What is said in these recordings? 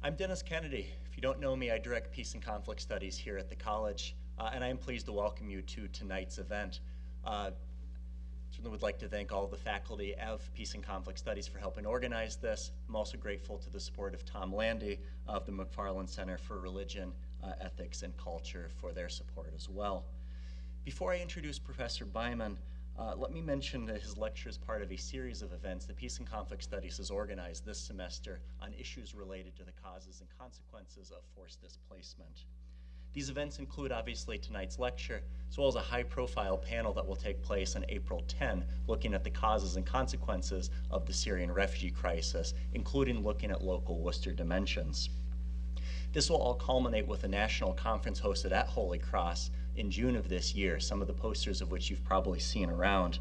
I'm Dennis Kennedy. If you don't know me, I direct Peace and Conflict Studies here at the college, and I am pleased to welcome you to tonight's event. Certainly would like to thank all of the faculty of Peace and Conflict Studies for helping organize this. I'm also grateful to the support of Tom Landy of the McFarland Center for Religion, Ethics, and Culture for their support as well. Before I introduce Professor Byman, let me mention that his lecture is part of a series of events that Peace and Conflict Studies has organized this semester on issues related to the causes and consequences of forced displacement. These events include, obviously, tonight's lecture, as well as a high-profile panel that will take place on April 10, looking at the causes and consequences of the Syrian refugee crisis, including looking at local Worcester dimensions. This will all culminate with a national conference hosted at Holy Cross in June of this year, some of the posters of which you've probably seen around,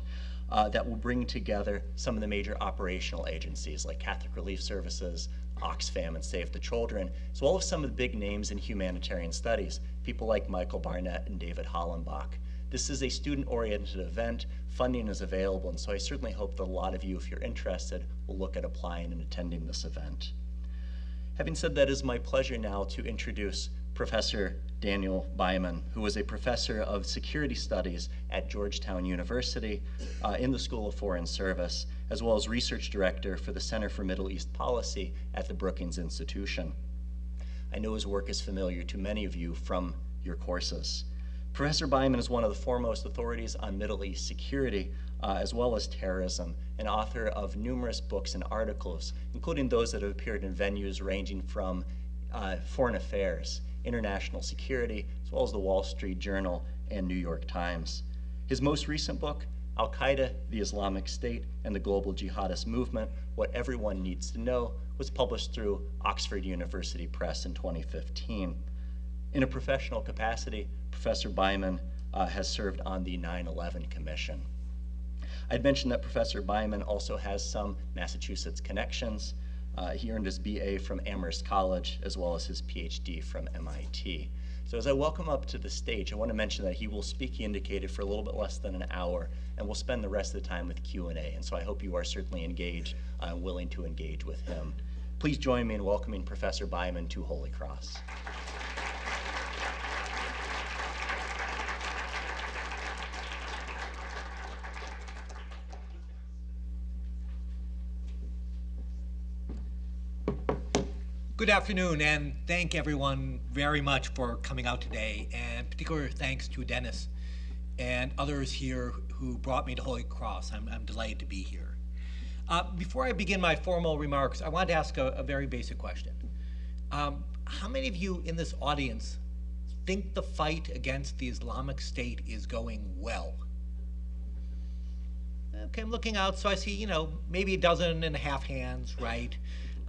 that will bring together some of the major operational agencies like Catholic Relief Services, Oxfam, and Save the Children, as well as some of the big names in humanitarian studies, people like Michael Barnett and David Hollenbach. This is a student-oriented event. Funding is available, and so I certainly hope that a lot of you, if you're interested, will look at applying and attending this event. Having said that, it is my pleasure now to introduce Professor Daniel Byman, who is a professor of security studies at Georgetown University in the School of Foreign Service, as well as research director for the Center for Middle East Policy at the Brookings Institution. I know his work is familiar to many of you from your courses. Professor Byman is one of the foremost authorities on Middle East security, as well as terrorism, and author of numerous books and articles, including those that have appeared in venues ranging from foreign affairs, international security, as well as the Wall Street Journal and New York Times. His most recent book, Al-Qaeda, the Islamic State, and the Global Jihadist Movement, What Everyone Needs to Know, was published through Oxford University Press in 2015. In a professional capacity, Professor Byman has served on the 9/11 Commission. I'd mentioned that Professor Byman also has some Massachusetts connections. He earned his BA from Amherst College, as well as his PhD from MIT. So as I welcome up to the stage, I want to mention that he will speak, he indicated, for a little bit less than an hour, and we'll spend the rest of the time with Q&A. And so I hope you are certainly engaged and willing to engage with him. Please join me in welcoming Professor Byman to Holy Cross. Good afternoon, and thank everyone very much for coming out today, and particular thanks to Dennis and others here who brought me to Holy Cross. I'm delighted to be here. Before I begin my formal remarks, I wanted to ask a very basic question. How many of you in this audience think the fight against the Islamic State is going well? Okay, I'm looking out, so I see, maybe 12.5 hands, right?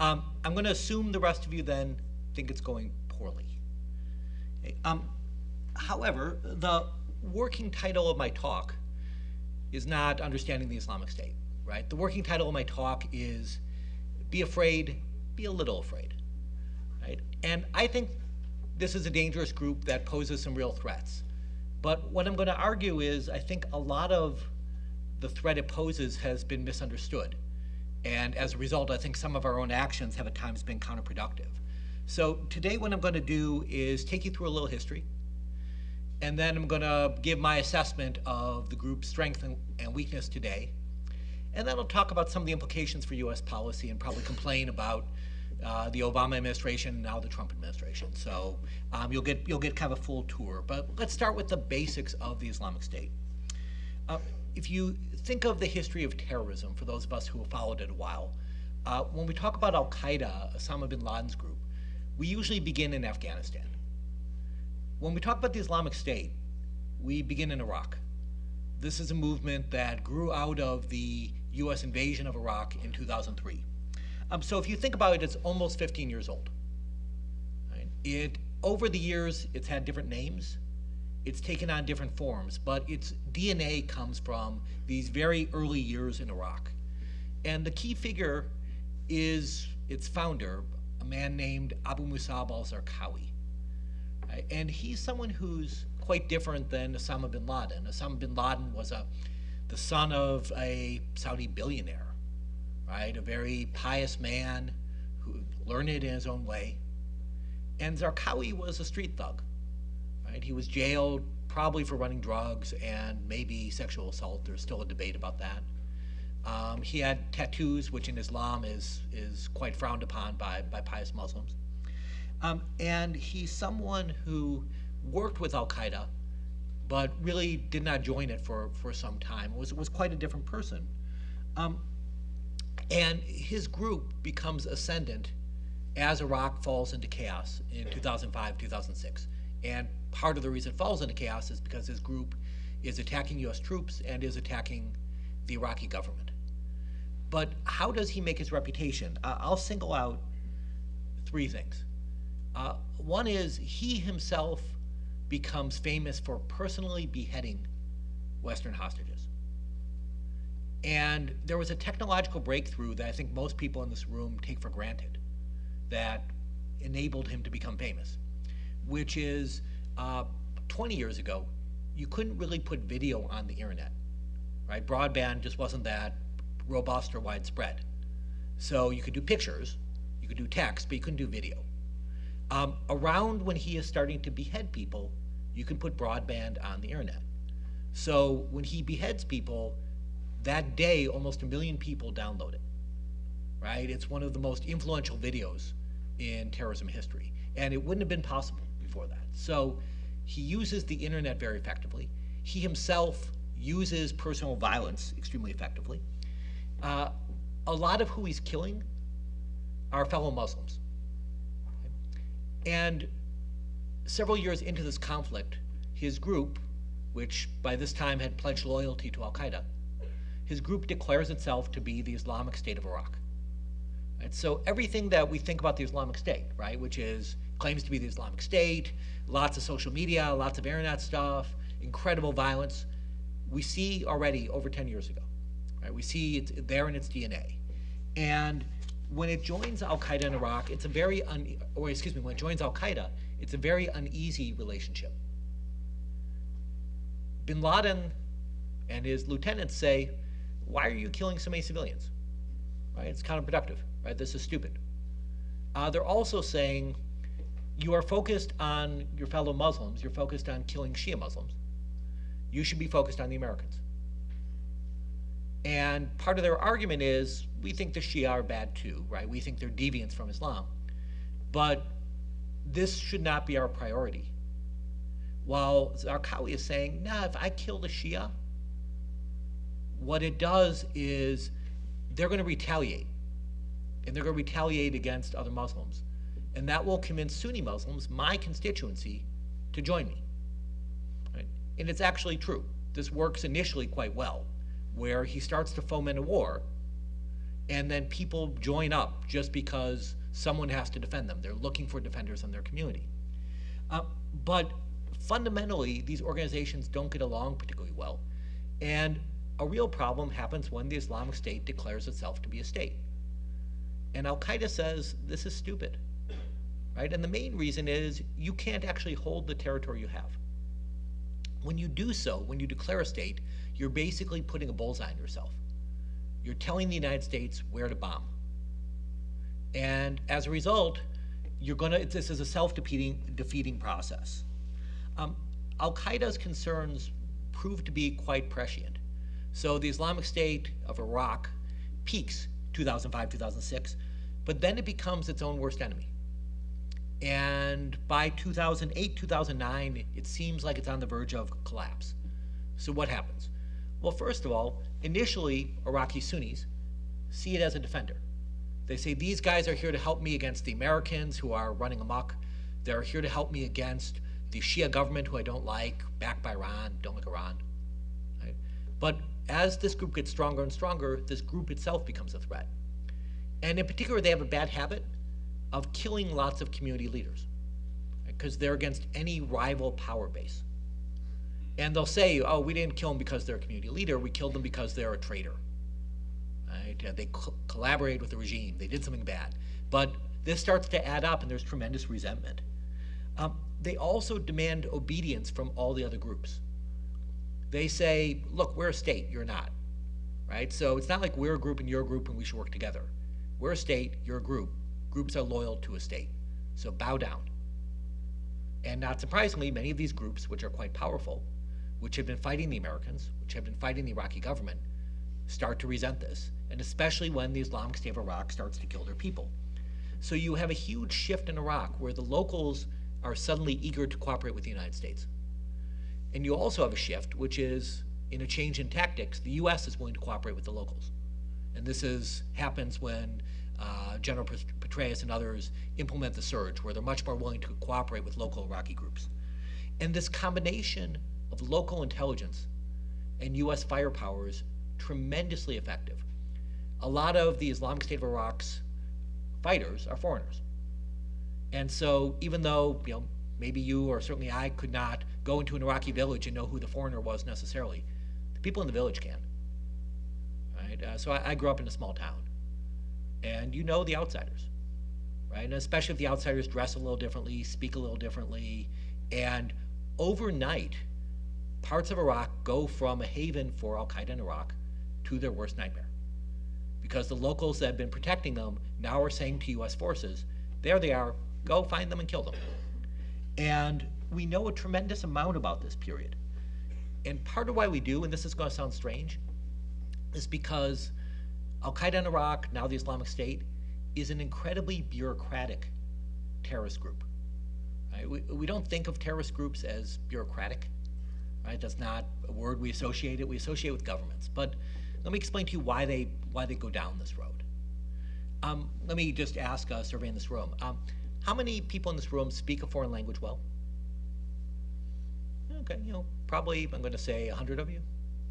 I'm going to assume the rest of you then think it's going poorly. Okay. However, the working title of my talk is not Understanding the Islamic State, right? The working title of my talk is Be Afraid, Be a Little Afraid, right? And I think this is a dangerous group that poses some real threats. But what I'm going to argue is I think a lot of the threat it poses has been misunderstood. And as a result, I think some of our own actions have at times been counterproductive. So today what I'm going to do is take you through a little history, and then I'm going to give my assessment of the group's strength and weakness today. And then I'll talk about some of the implications for US policy and probably complain about the Obama administration and now the Trump administration. So you'll get kind of a full tour. But let's start with the basics of the Islamic State. If you think of the history of terrorism, for those of us who have followed it a while, when we talk about Al-Qaeda, Osama bin Laden's group, we usually begin in Afghanistan. When we talk about the Islamic State, we begin in Iraq. This is a movement that grew out of the US invasion of Iraq in 2003. So if you think about it, it's almost 15 years old. Right? Over the years, it's had different names. It's taken on different forms, but its DNA comes from these very early years in Iraq. And the key figure is its founder, a man named Abu Musab al-Zarqawi. Right? And he's someone who's quite different than Osama bin Laden. Osama bin Laden was the son of a Saudi billionaire, right? A very pious man who learned it in his own way. And Zarqawi was a street thug, right? He was jailed probably for running drugs and maybe sexual assault. There's still a debate about that. He had tattoos, which in Islam is quite frowned upon by pious Muslims. And he's someone who worked with Al-Qaeda, but really did not join it for some time. Was quite a different person. And his group becomes ascendant as Iraq falls into chaos in 2005, 2006. And part of the reason it falls into chaos is because his group is attacking US troops and is attacking the Iraqi government. But how does he make his reputation? I'll single out three things. One is he himself becomes famous for personally beheading Western hostages. And there was a technological breakthrough that I think most people in this room take for granted that enabled him to become famous, which is 20 years ago, you couldn't really put video on the internet, right? Broadband just wasn't that robust or widespread. So you could do pictures, you could do text, but you couldn't do video. Around when he is starting to behead people, you can put broadband on the internet. So when he beheads people, that day, almost 1 million people download it, right? It's one of the most influential videos in terrorism history. And it wouldn't have been possible before that. So he uses the internet very effectively. He himself uses personal violence extremely effectively. A lot of who he's killing are fellow Muslims. And several years into this conflict, his group, which by this time had pledged loyalty to Al-Qaeda, his group declares itself to be the Islamic State of Iraq. Right? So everything that we think about the Islamic State, right, which is claims to be the Islamic State, lots of social media, lots of internet stuff, incredible violence, we see already over 10 years ago. Right? We see it's there in its DNA. And when it joins Al-Qaeda in Iraq, it's a very, when it joins Al-Qaeda, it's a very uneasy relationship. Bin Laden and his lieutenants say, why are you killing so many civilians? Right? It's counterproductive, right? This is stupid. They're also saying, you are focused on your fellow Muslims, you're focused on killing Shia Muslims. You should be focused on the Americans. And part of their argument is, we think the Shia are bad too, right? We think they're deviants from Islam. But this should not be our priority. While Zarqawi is saying, nah, if I kill the Shia, what it does is they're going to retaliate. And they're going to retaliate against other Muslims. And that will convince Sunni Muslims, my constituency, to join me. Right? And it's actually true. This works initially quite well, where he starts to foment a war, and then people join up just because someone has to defend them. They're looking for defenders in their community. But fundamentally, these organizations don't get along particularly well. And a real problem happens when the Islamic State declares itself to be a state. And Al-Qaeda says, this is stupid, right? And the main reason is you can't actually hold the territory you have. When you do so, when you declare a state, you're basically putting a bullseye on yourself. You're telling the United States where to bomb. And as a result, this is a self-defeating process. Al-Qaeda's concerns proved to be quite prescient. So the Islamic State of Iraq peaks 2005, 2006, but then it becomes its own worst enemy. And by 2008, 2009, it seems like it's on the verge of collapse. So what happens? Well, first of all, initially, Iraqi Sunnis see it as a defender. They say, these guys are here to help me against the Americans who are running amok. They're here to help me against the Shia government who I don't like, backed by Iran, don't like Iran. Right? But as this group gets stronger and stronger, this group itself becomes a threat. And in particular, they have a bad habit of killing lots of community leaders, because they're against any rival power base. And they'll say, oh, we didn't kill them because they're a community leader, we killed them because they're a traitor. Right? They collaborated with the regime, they did something bad. But this starts to add up and there's tremendous resentment. They also demand obedience from all the other groups. They say, look, we're a state, you're not. Right? So it's not like we're a group and you're a group and we should work together. We're a state, you're a group. Groups are loyal to a state. So bow down. And not surprisingly, many of these groups, which are quite powerful, which have been fighting the Americans, which have been fighting the Iraqi government, start to resent this, and especially when the Islamic State of Iraq starts to kill their people. So you have a huge shift in Iraq where the locals are suddenly eager to cooperate with the United States. And you also have a shift, which is in a change in tactics, the US is willing to cooperate with the locals. And this happens when General Petraeus and others implement the surge, where they're much more willing to cooperate with local Iraqi groups. And this combination of local intelligence and US firepower is tremendously effective. A lot of the Islamic State of Iraq's fighters are foreigners. And so even though maybe you or certainly I could not go into an Iraqi village and know who the foreigner was necessarily, the people in the village can. Right? So I grew up in a small town. And you know the outsiders, right? And especially if the outsiders dress a little differently, speak a little differently, and overnight, parts of Iraq go from a haven for Al-Qaeda in Iraq to their worst nightmare. Because the locals that have been protecting them now are saying to US forces, there they are, go find them and kill them. And we know a tremendous amount about this period. And part of why we do, and this is going to sound strange, is because Al-Qaeda in Iraq, now the Islamic State, is an incredibly bureaucratic terrorist group. Right? We don't think of terrorist groups as bureaucratic. Right? That's not a word we associate it. We associate it with governments. But let me explain to you why they go down this road. Let me just ask, surveying this room, how many people in this room speak a foreign language well? Okay, probably I'm going to say 100 of you,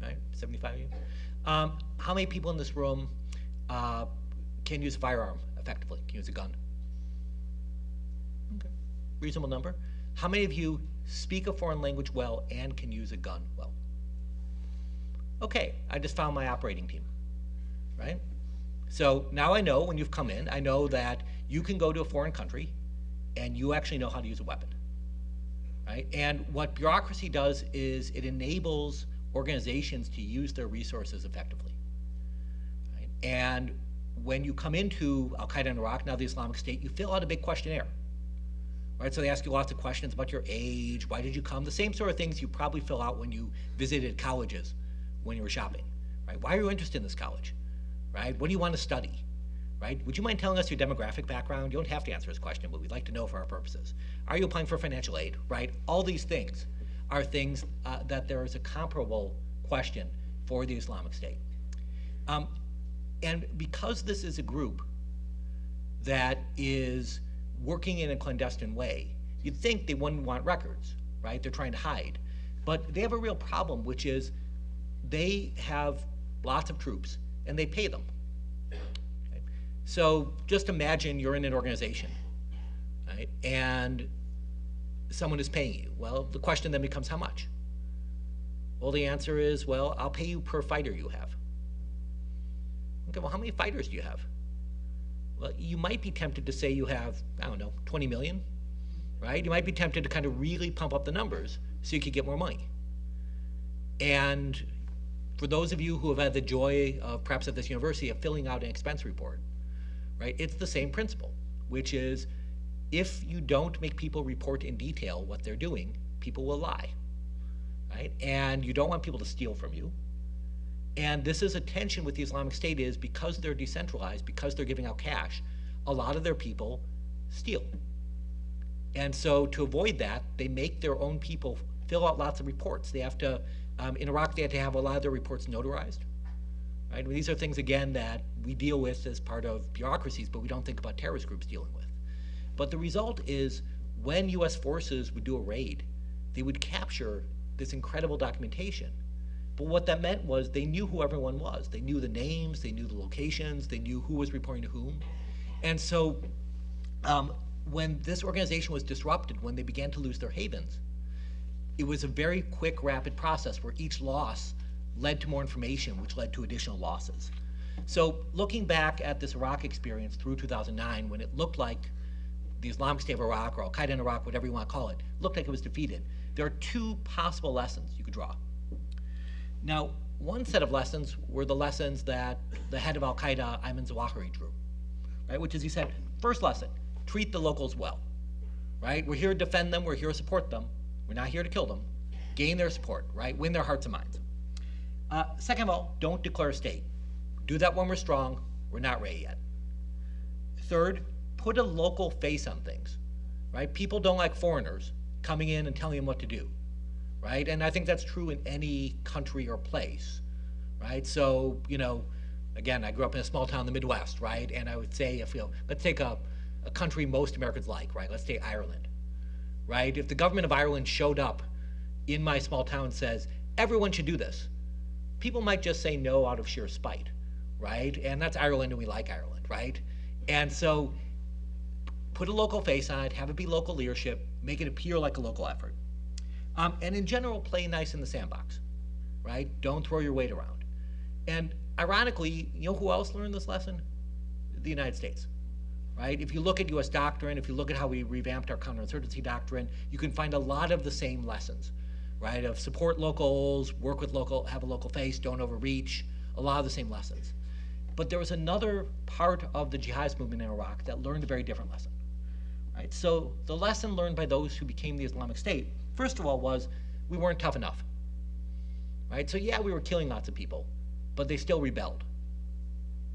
right? 75 of you. How many people in this room can use a firearm effectively, can use a gun? Okay, reasonable number. How many of you speak a foreign language well and can use a gun well? Okay, I just found my operating team, right? So now I know when you've come in, I know that you can go to a foreign country and you actually know how to use a weapon, right? And what bureaucracy does is it enables organizations to use their resources effectively. Right? And when you come into Al-Qaeda in Iraq, now the Islamic State, you fill out a big questionnaire. Right? So they ask you lots of questions about your age, why did you come, the same sort of things you probably fill out when you visited colleges when you were shopping. Right? Why are you interested in this college? Right? What do you want to study? Right? Would you mind telling us your demographic background? You don't have to answer this question, but we'd like to know for our purposes. Are you applying for financial aid? Right? All these things are things that there is a comparable question for the Islamic State. And because this is a group that is working in a clandestine way, you'd think they wouldn't want records, right? They're trying to hide. But they have a real problem, which is they have lots of troops and they pay them. Okay? So just imagine you're in an organization, right? And someone is paying you. Well, the question then becomes how much? Well, the answer is, well, I'll pay you per fighter you have. Okay, well, how many fighters do you have? Well, you might be tempted to say you have, I don't know, 20 million, right? You might be tempted to kind of really pump up the numbers so you could get more money. And for those of you who have had the joy of, perhaps at this university, of filling out an expense report, right? It's the same principle, which is if you don't make people report in detail what they're doing, people will lie, right? And you don't want people to steal from you. And this is a tension with the Islamic State is because they're decentralized, because they're giving out cash, a lot of their people steal. And so to avoid that, they make their own people fill out lots of reports. They have to, in Iraq, they have to have a lot of their reports notarized. Right? I mean, these are things, again, that we deal with as part of bureaucracies, but we don't think about terrorist groups dealing with. But the result is when US forces would do a raid, they would capture this incredible documentation. But what that meant was they knew who everyone was. They knew the names, they knew the locations, they knew who was reporting to whom. And so when this organization was disrupted, when they began to lose their havens, it was a very quick, rapid process where each loss led to more information, which led to additional losses. So looking back at this Iraq experience through 2009, when it looked like the Islamic State of Iraq or Al-Qaeda in Iraq, whatever you want to call it, looked like it was defeated, there are two possible lessons you could draw. Now, one set of lessons were the lessons that the head of Al-Qaeda, Ayman Zawahiri, drew, right? Which is, he said, first lesson, treat the locals well, right? We're here to defend them, we're here to support them. We're not here to kill them. Gain their support, right? Win their hearts and minds. Second of all, don't declare a state. Do that when we're strong. We're not ready yet. Third, put a local face on things, right? People don't like foreigners coming in and telling them what to do, right? And I think that's true in any country or place, right? So, again, I grew up in a small town in the Midwest, right? And I would say, let's take a country most Americans like, right? Let's take Ireland, right? If the government of Ireland showed up in my small town and says, everyone should do this, people might just say no out of sheer spite, right? And that's Ireland, and we like Ireland, right? And so put a local face on it, have it be local leadership, make it appear like a local effort. And in general, play nice in the sandbox, right? Don't throw your weight around. And ironically, who else learned this lesson? The United States, right? If you look at US doctrine, if you look at how we revamped our counterinsurgency doctrine, you can find a lot of the same lessons, right? Of support locals, work with local, have a local face, don't overreach, a lot of the same lessons. But there was another part of the jihadist movement in Iraq that learned a very different lesson, right? So the lesson learned by those who became the Islamic State, first of all, was we weren't tough enough, right? So yeah, we were killing lots of people, but they still rebelled.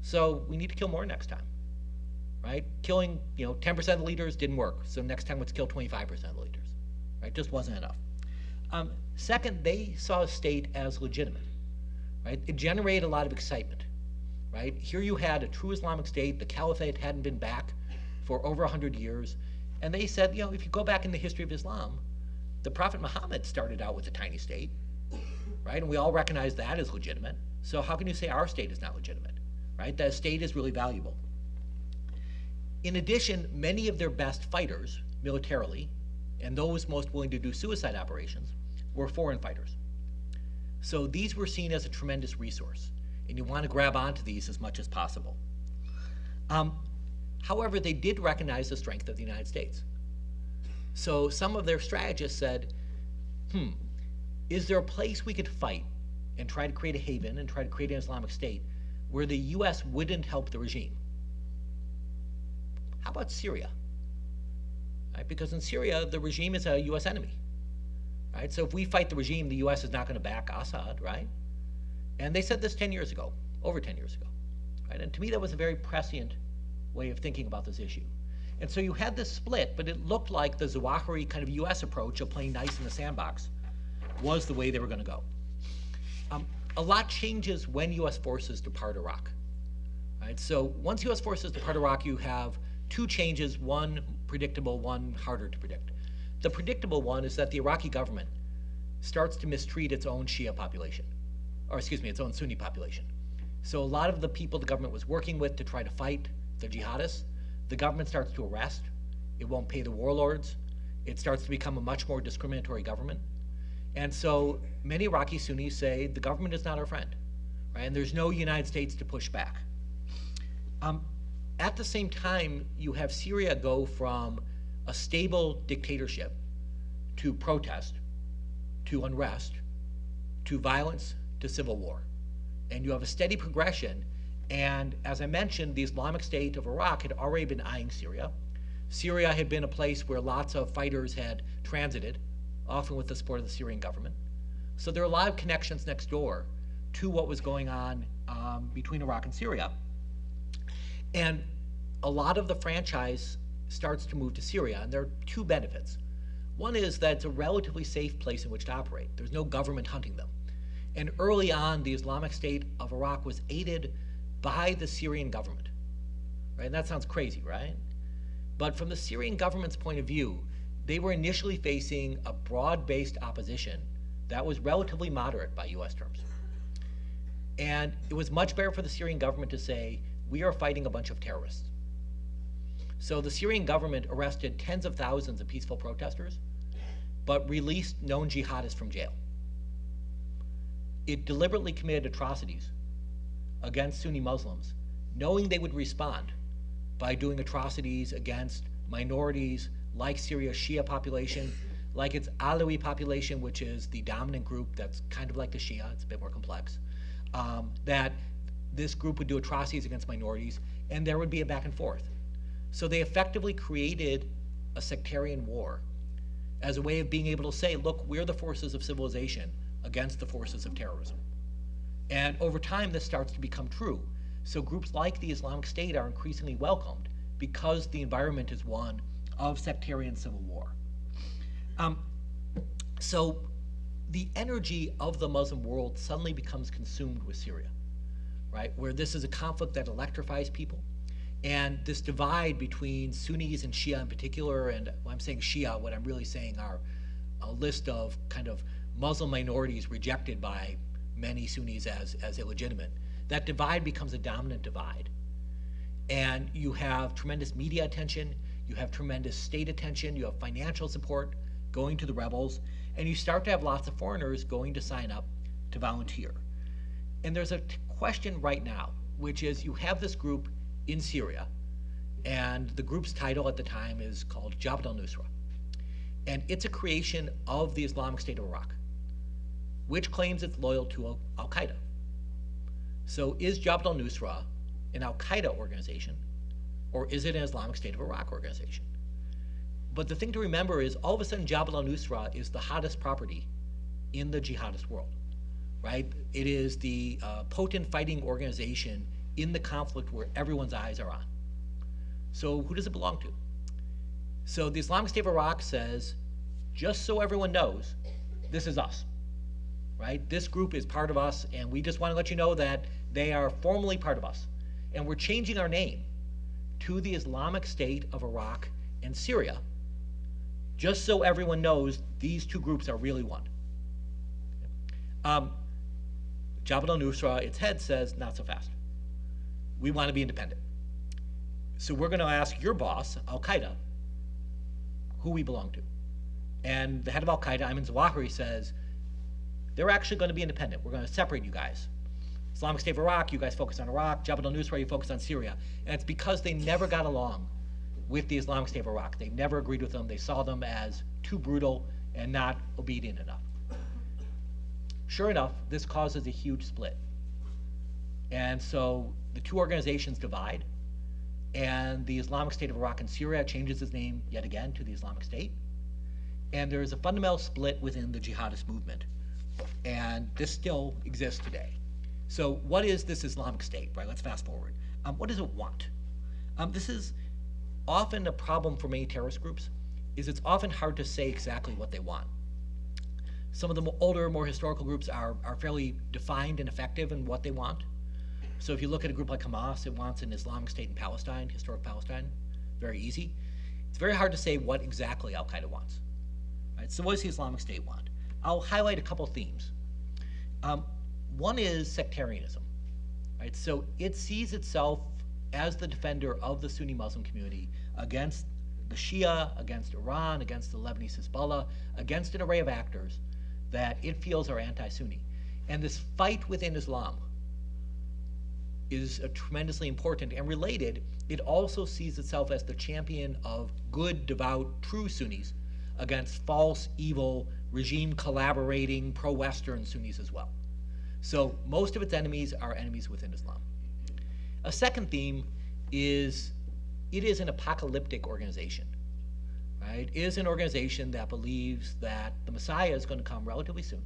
So we need to kill more next time, right? Killing, 10% of the leaders didn't work. So next time let's kill 25% of the leaders, right? Just wasn't enough. Second, they saw a state as legitimate, right? It generated a lot of excitement, right? Here you had a true Islamic State, the caliphate hadn't been back for over 100 years, and they said, if you go back in the history of Islam, the Prophet Muhammad started out with a tiny state, right? And we all recognize that as legitimate. So how can you say our state is not legitimate, right? That state is really valuable. In addition, many of their best fighters militarily, and those most willing to do suicide operations, were foreign fighters. So these were seen as a tremendous resource, and you want to grab onto these as much as possible. However, they did recognize the strength of the United States. So some of their strategists said, is there a place we could fight and try to create a haven and try to create an Islamic State where the US wouldn't help the regime? How about Syria? Right? Because in Syria, the regime is a US enemy. Right? So if we fight the regime, the US is not going to back Assad, right? And they said this 10 years ago, over 10 years ago. Right? And to me, that was a very prescient way of thinking about this issue. And so you had this split, but it looked like the Zawahiri kind of US approach of playing nice in the sandbox was the way they were going to go. A lot changes when US forces depart Iraq. Right? So once US forces depart Iraq, you have two changes, one predictable, one harder to predict. The predictable one is that the Iraqi government starts to mistreat its own Shia population, or its own Sunni population. So a lot of the people the government was working with to try to fight the jihadists, the government starts to arrest. It won't pay the warlords. It starts to become a much more discriminatory government. And so many Iraqi Sunnis say the government is not our friend, right? And there's no United States to push back. At the same time, you have Syria go from a stable dictatorship to protest, to unrest, to violence, to civil war. And you have a steady progression. And as I mentioned, the Islamic State of Iraq had already been eyeing Syria. Syria had been a place where lots of fighters had transited, often with the support of the Syrian government. So there are a lot of connections next door to what was going on between Iraq and Syria. And a lot of the franchise starts to move to Syria, and there are two benefits. One is that it's a relatively safe place in which to operate. There's no government hunting them. And early on, the Islamic State of Iraq was aided by the Syrian government, right? And that sounds crazy, right? But from the Syrian government's point of view, they were initially facing a broad-based opposition that was relatively moderate by US terms. And it was much better for the Syrian government to say, we are fighting a bunch of terrorists. So the Syrian government arrested tens of thousands of peaceful protesters, but released known jihadists from jail. It deliberately committed atrocities against Sunni Muslims, knowing they would respond by doing atrocities against minorities like Syria's Shia population, like its Alawi population, which is the dominant group that's kind of like the Shia, it's a bit more complex, that this group would do atrocities against minorities, and there would be a back and forth. So they effectively created a sectarian war as a way of being able to say, look, we're the forces of civilization against the forces of terrorism. And over time, this starts to become true. So groups like the Islamic State are increasingly welcomed because the environment is one of sectarian civil war. So the energy of the Muslim world suddenly becomes consumed with Syria, right? Where this is a conflict that electrifies people. And this divide between Sunnis and Shia in particular, and when I'm saying Shia, what I'm really saying are a list of kind of Muslim minorities rejected by many Sunnis as illegitimate. That divide becomes a dominant divide. And you have tremendous media attention, you have tremendous state attention, you have financial support going to the rebels, and you start to have lots of foreigners going to sign up to volunteer. And there's a question right now, which is you have this group in Syria, and the group's title at the time is called Jabhat al-Nusra. And it's a creation of the Islamic State of Iraq, which claims it's loyal to al-Qaeda. So is Jabhat al-Nusra an al-Qaeda organization, or is it an Islamic State of Iraq organization? But the thing to remember is all of a sudden Jabhat al-Nusra is the hottest property in the jihadist world, right? It is the potent fighting organization in the conflict where everyone's eyes are on. So who does it belong to? So the Islamic State of Iraq says, just so everyone knows, this is us, right? This group is part of us, and we just want to let you know that they are formally part of us. And we're changing our name to the Islamic State of Iraq and Syria, just so everyone knows these two groups are really one. Jabhat al-Nusra, its head says, not so fast. We want to be independent. So we're going to ask your boss, al-Qaeda, who we belong to. And the head of al-Qaeda, Ayman Zawahiri, says, they're actually going to be independent. We're going to separate you guys. Islamic State of Iraq, you guys focus on Iraq. Jabhat al-Nusra, you focus on Syria. And it's because they never got along with the Islamic State of Iraq. They never agreed with them. They saw them as too brutal and not obedient enough. Sure enough, this causes a huge split. And so the two organizations divide, and the Islamic State of Iraq and Syria changes its name yet again to the Islamic State. And there is a fundamental split within the jihadist movement. And this still exists today. So what is this Islamic State, right? Let's fast forward. What does it want? This is often a problem for many terrorist groups, is it's often hard to say exactly what they want. Some of the older, more historical groups are fairly defined and effective in what they want. So if you look at a group like Hamas, it wants an Islamic State in Palestine, historic Palestine, very easy. It's very hard to say what exactly al-Qaeda wants. Right? So what does the Islamic State want? I'll highlight a couple themes. One is sectarianism. Right? So it sees itself as the defender of the Sunni Muslim community against the Shia, against Iran, against the Lebanese Hezbollah, against an array of actors that it feels are anti-Sunni. And this fight within Islam is tremendously important and related. It also sees itself as the champion of good, devout, true Sunnis against false, evil, regime collaborating, pro-Western Sunnis as well. So most of its enemies are enemies within Islam. A second theme is it is an apocalyptic organization. Right? It is an organization that believes that the Messiah is going to come relatively soon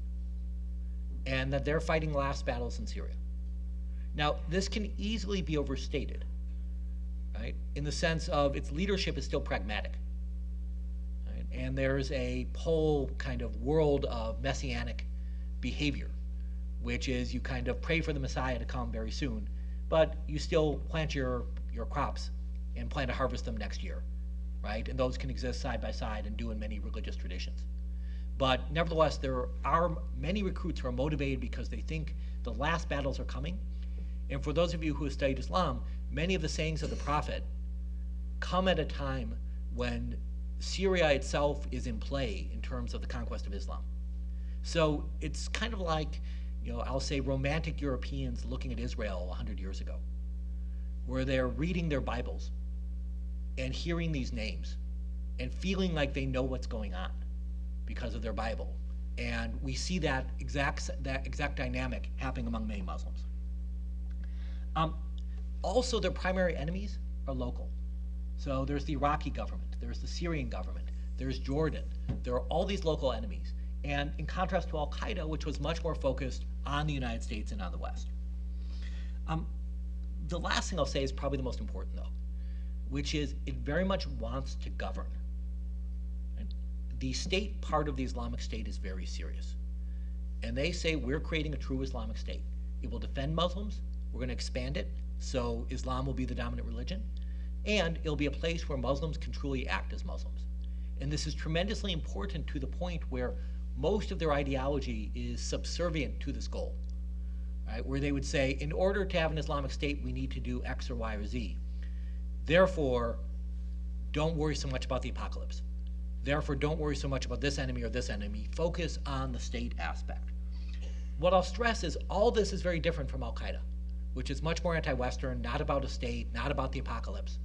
and that they're fighting last battles in Syria. Now, this can easily be overstated, right? In the sense of its leadership is still pragmatic. Right? And there's a whole kind of world of messianic behavior, which is you kind of pray for the Messiah to come very soon, but you still plant your crops and plan to harvest them next year, right? And those can exist side by side and do in many religious traditions. But nevertheless, there are many recruits who are motivated because they think the last battles are coming. And for those of you who have studied Islam, many of the sayings of the Prophet come at a time when Syria itself is in play in terms of the conquest of Islam. So it's kind of like, I'll say romantic Europeans looking at Israel 100 years ago, where they're reading their Bibles and hearing these names and feeling like they know what's going on because of their Bible. And we see that exact dynamic happening among many Muslims. Also, their primary enemies are local. So there's the Iraqi government, there's the Syrian government, there's Jordan. There are all these local enemies. And in contrast to Al-Qaeda, which was much more focused on the United States and on the West. The last thing I'll say is probably the most important, though, which is it very much wants to govern. And the state part of the Islamic State is very serious. And they say we're creating a true Islamic State. It will defend Muslims. We're going to expand it, so Islam will be the dominant religion. And it'll be a place where Muslims can truly act as Muslims. And this is tremendously important to the point where most of their ideology is subservient to this goal, right? Where they would say, in order to have an Islamic State, we need to do X or Y or Z. Therefore, don't worry so much about the apocalypse. Therefore, don't worry so much about this enemy or this enemy. Focus on the state aspect. What I'll stress is all this is very different from Al-Qaeda, which is much more anti-Western, not about a state, not about the apocalypse.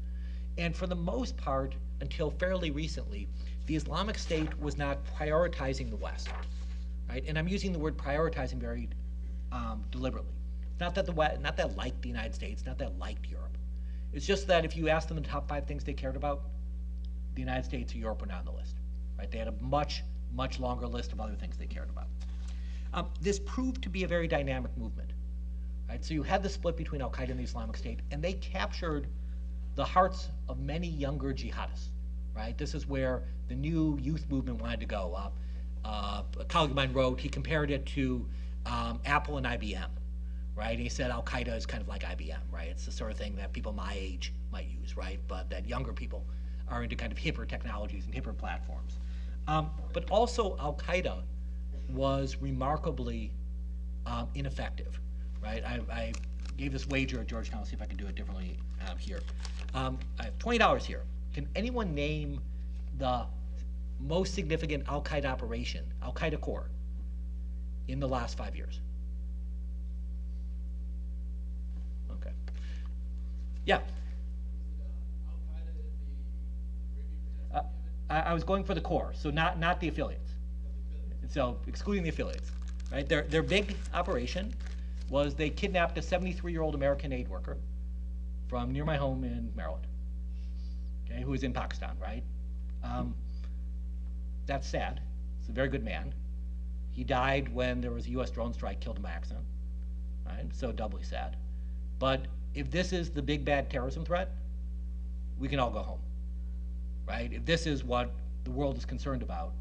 And for the most part, until fairly recently, the Islamic State was not prioritizing the West, right? And I'm using the word prioritizing very deliberately. Not that liked the United States, not that liked Europe. It's just that if you ask them the top 5 things they cared about, the United States or Europe were not on the list, right? They had a much, much longer list of other things they cared about. This proved to be a very dynamic movement, right? So you had the split between Al-Qaeda and the Islamic State, and they captured the hearts of many younger jihadists, right? This is where the new youth movement wanted to go. A colleague of mine wrote, he compared it to Apple and IBM, right? And he said Al-Qaeda is kind of like IBM, right? It's the sort of thing that people my age might use, right? But that younger people are into kind of hipper technologies and hipper platforms. But also Al-Qaeda was remarkably ineffective, right? I gave this wager at Georgetown, see if I can do it differently here. I have $20 here. Can anyone name the most significant Al-Qaeda operation, Al-Qaeda core, in the last 5 years? Okay. Yeah. I was going for the core, so not the affiliates. So excluding the affiliates, right? Their big operation was they kidnapped a 73-year-old American aid worker from near my home in Maryland, okay, who was in Pakistan, right? That's sad. He's a very good man. He died when there was a US drone strike, killed him by accident, right? So doubly sad. But if this is the big bad terrorism threat, we can all go home, right? If this is what the world is concerned about,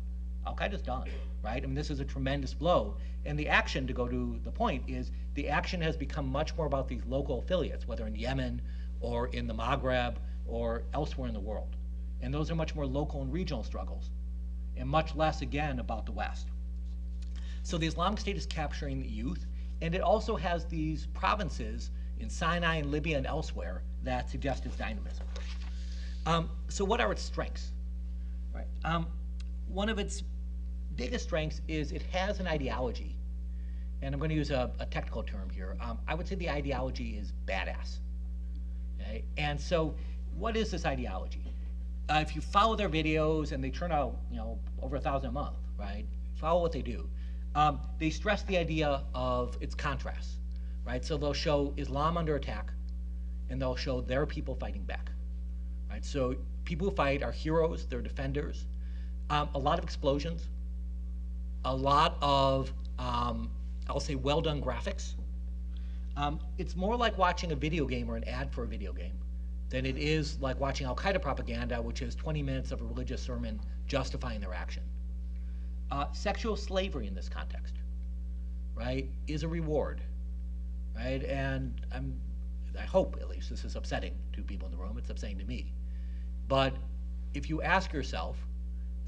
Al-Qaeda's done, right? I mean, this is a tremendous blow. And the action, to go to the point, is the action has become much more about these local affiliates, whether in Yemen or in the Maghreb or elsewhere in the world. And those are much more local and regional struggles, and much less, again, about the West. So the Islamic State is capturing the youth, and it also has these provinces in Sinai and Libya and elsewhere that suggest its dynamism. So what are its strengths? Right. One of its biggest strengths is it has an ideology, and I'm going to use a technical term here. I would say the ideology is badass. Okay? And so what is this ideology? If you follow their videos, and they turn out, over 1,000 a month, right? Follow what they do. They stress the idea of its contrasts, right? So they'll show Islam under attack, and they'll show their people fighting back, right? So people who fight are heroes, they're defenders. A lot of explosions, a lot of, I'll say, well-done graphics. It's more like watching a video game or an ad for a video game than it is like watching Al-Qaeda propaganda, which is 20 minutes of a religious sermon justifying their action. Sexual slavery in this context, right, is a reward, right? And I hope, at least, this is upsetting to people in the room. It's upsetting to me. But if you ask yourself,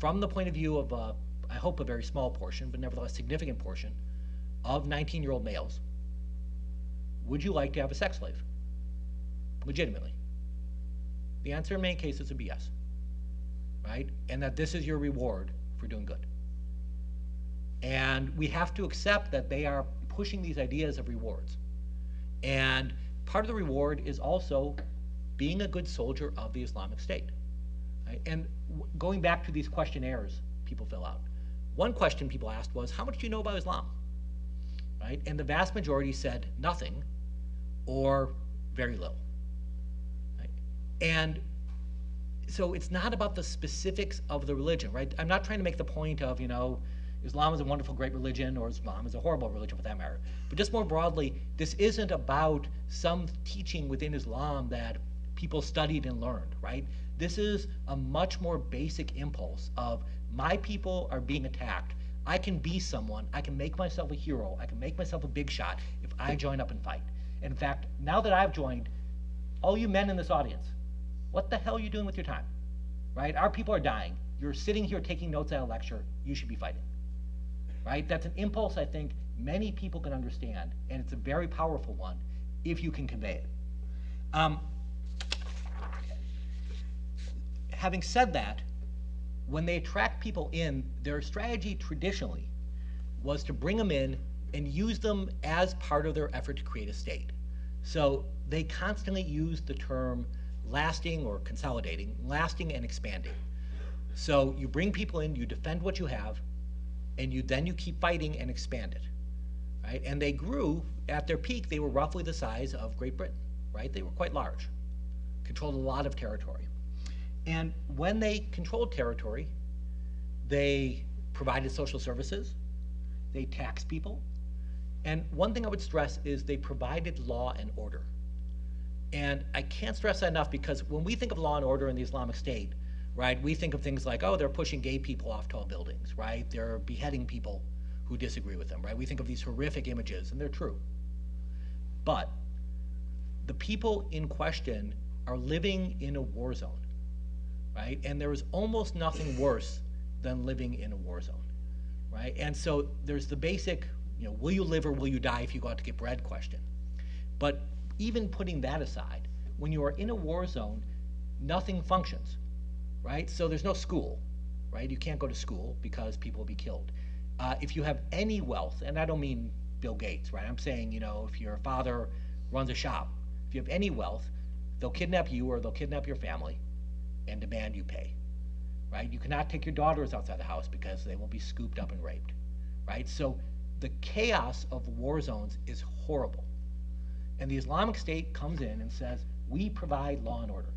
from the point of view of, I hope, a very small portion, but nevertheless significant portion, of 19-year-old males, would you like to have a sex slave? Legitimately. The answer in many cases would be yes, right? And that this is your reward for doing good. And we have to accept that they are pushing these ideas of rewards. And part of the reward is also being a good soldier of the Islamic State. Right? And going back to these questionnaires people fill out, one question people asked was, how much do you know about Islam? Right? And the vast majority said nothing or very little. Right? And so it's not about the specifics of the religion, right? I'm not trying to make the point of, Islam is a wonderful, great religion, or Islam is a horrible religion for that matter. But just more broadly, this isn't about some teaching within Islam that people studied and learned, right? This is a much more basic impulse of my people are being attacked. I can be someone, I can make myself a hero, I can make myself a big shot if I join up and fight. And in fact, now that I've joined, all you men in this audience, what the hell are you doing with your time, right? Our people are dying. You're sitting here taking notes at a lecture. You should be fighting, right? That's an impulse I think many people can understand, and it's a very powerful one if you can convey it. Having said that, when they attract people in, their strategy traditionally was to bring them in and use them as part of their effort to create a state. So they constantly use the term lasting or consolidating, lasting and expanding. So you bring people in, you defend what you have, and then you keep fighting and expand it, right? And they grew, at their peak, they were roughly the size of Great Britain, right? They were quite large, controlled a lot of territory. And when they controlled territory, they provided social services, they taxed people, and one thing I would stress is they provided law and order. And I can't stress that enough, because when we think of law and order in the Islamic State, right, we think of things like, oh, they're pushing gay people off tall buildings, right? They're beheading people who disagree with them, right? We think of these horrific images, and they're true. But the people in question are living in a war zone, right? And there is almost nothing worse than living in a war zone, right? And so there's the basic, will you live or will you die if you go out to get bread question. But even putting that aside, when you are in a war zone, nothing functions, right? So there's no school, right? You can't go to school because people will be killed. If you have any wealth, and I don't mean Bill Gates, right? I'm saying, if your father runs a shop, if you have any wealth, they'll kidnap you or they'll kidnap your family and demand you pay, right? You cannot take your daughters outside the house because they will be scooped up and raped, right? So the chaos of war zones is horrible. And the Islamic State comes in and says, we provide law and order,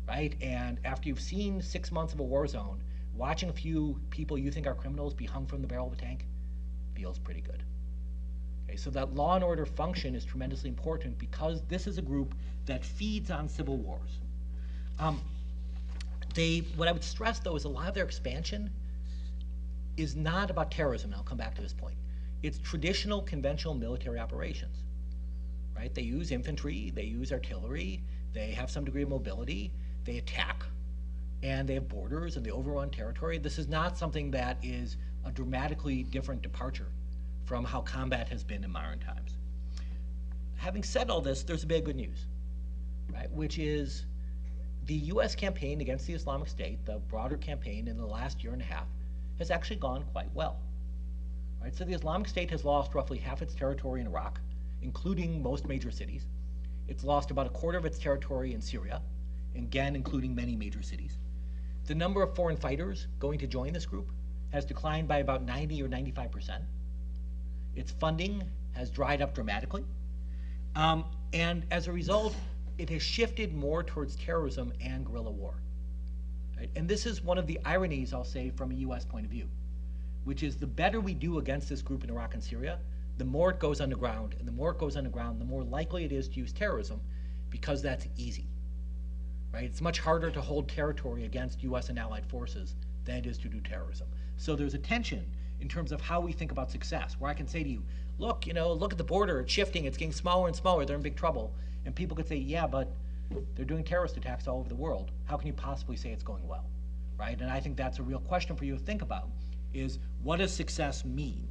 right? And after you've seen 6 months of a war zone, watching a few people you think are criminals be hung from the barrel of a tank feels pretty good. Okay, so that law and order function is tremendously important because this is a group that feeds on civil wars. What I would stress, though, is a lot of their expansion is not about terrorism, and I'll come back to this point. It's traditional, conventional military operations. Right? They use infantry, they use artillery, they have some degree of mobility, they attack, and they have borders and they overrun territory. This is not something that is a dramatically different departure from how combat has been in modern times. Having said all this, there's a bit of good news, right? Which is the US campaign against the Islamic State, the broader campaign in the last year and a half, has actually gone quite well, right? So the Islamic State has lost roughly half its territory in Iraq, including most major cities. It's lost about a quarter of its territory in Syria, again, including many major cities. The number of foreign fighters going to join this group has declined by about 90 or 95%. Its funding has dried up dramatically. And as a result, it has shifted more towards terrorism and guerrilla war. Right? And this is one of the ironies, I'll say, from a US point of view, which is the better we do against this group in Iraq and Syria, the more it goes underground, and the more it goes underground, the more likely it is to use terrorism because that's easy, right? It's much harder to hold territory against US and allied forces than it is to do terrorism. So there's a tension in terms of how we think about success, where I can say to you, look, look at the border, it's shifting, it's getting smaller and smaller, they're in big trouble. And people could say, yeah, but they're doing terrorist attacks all over the world. How can you possibly say it's going well, right? And I think that's a real question for you to think about, is what does success mean?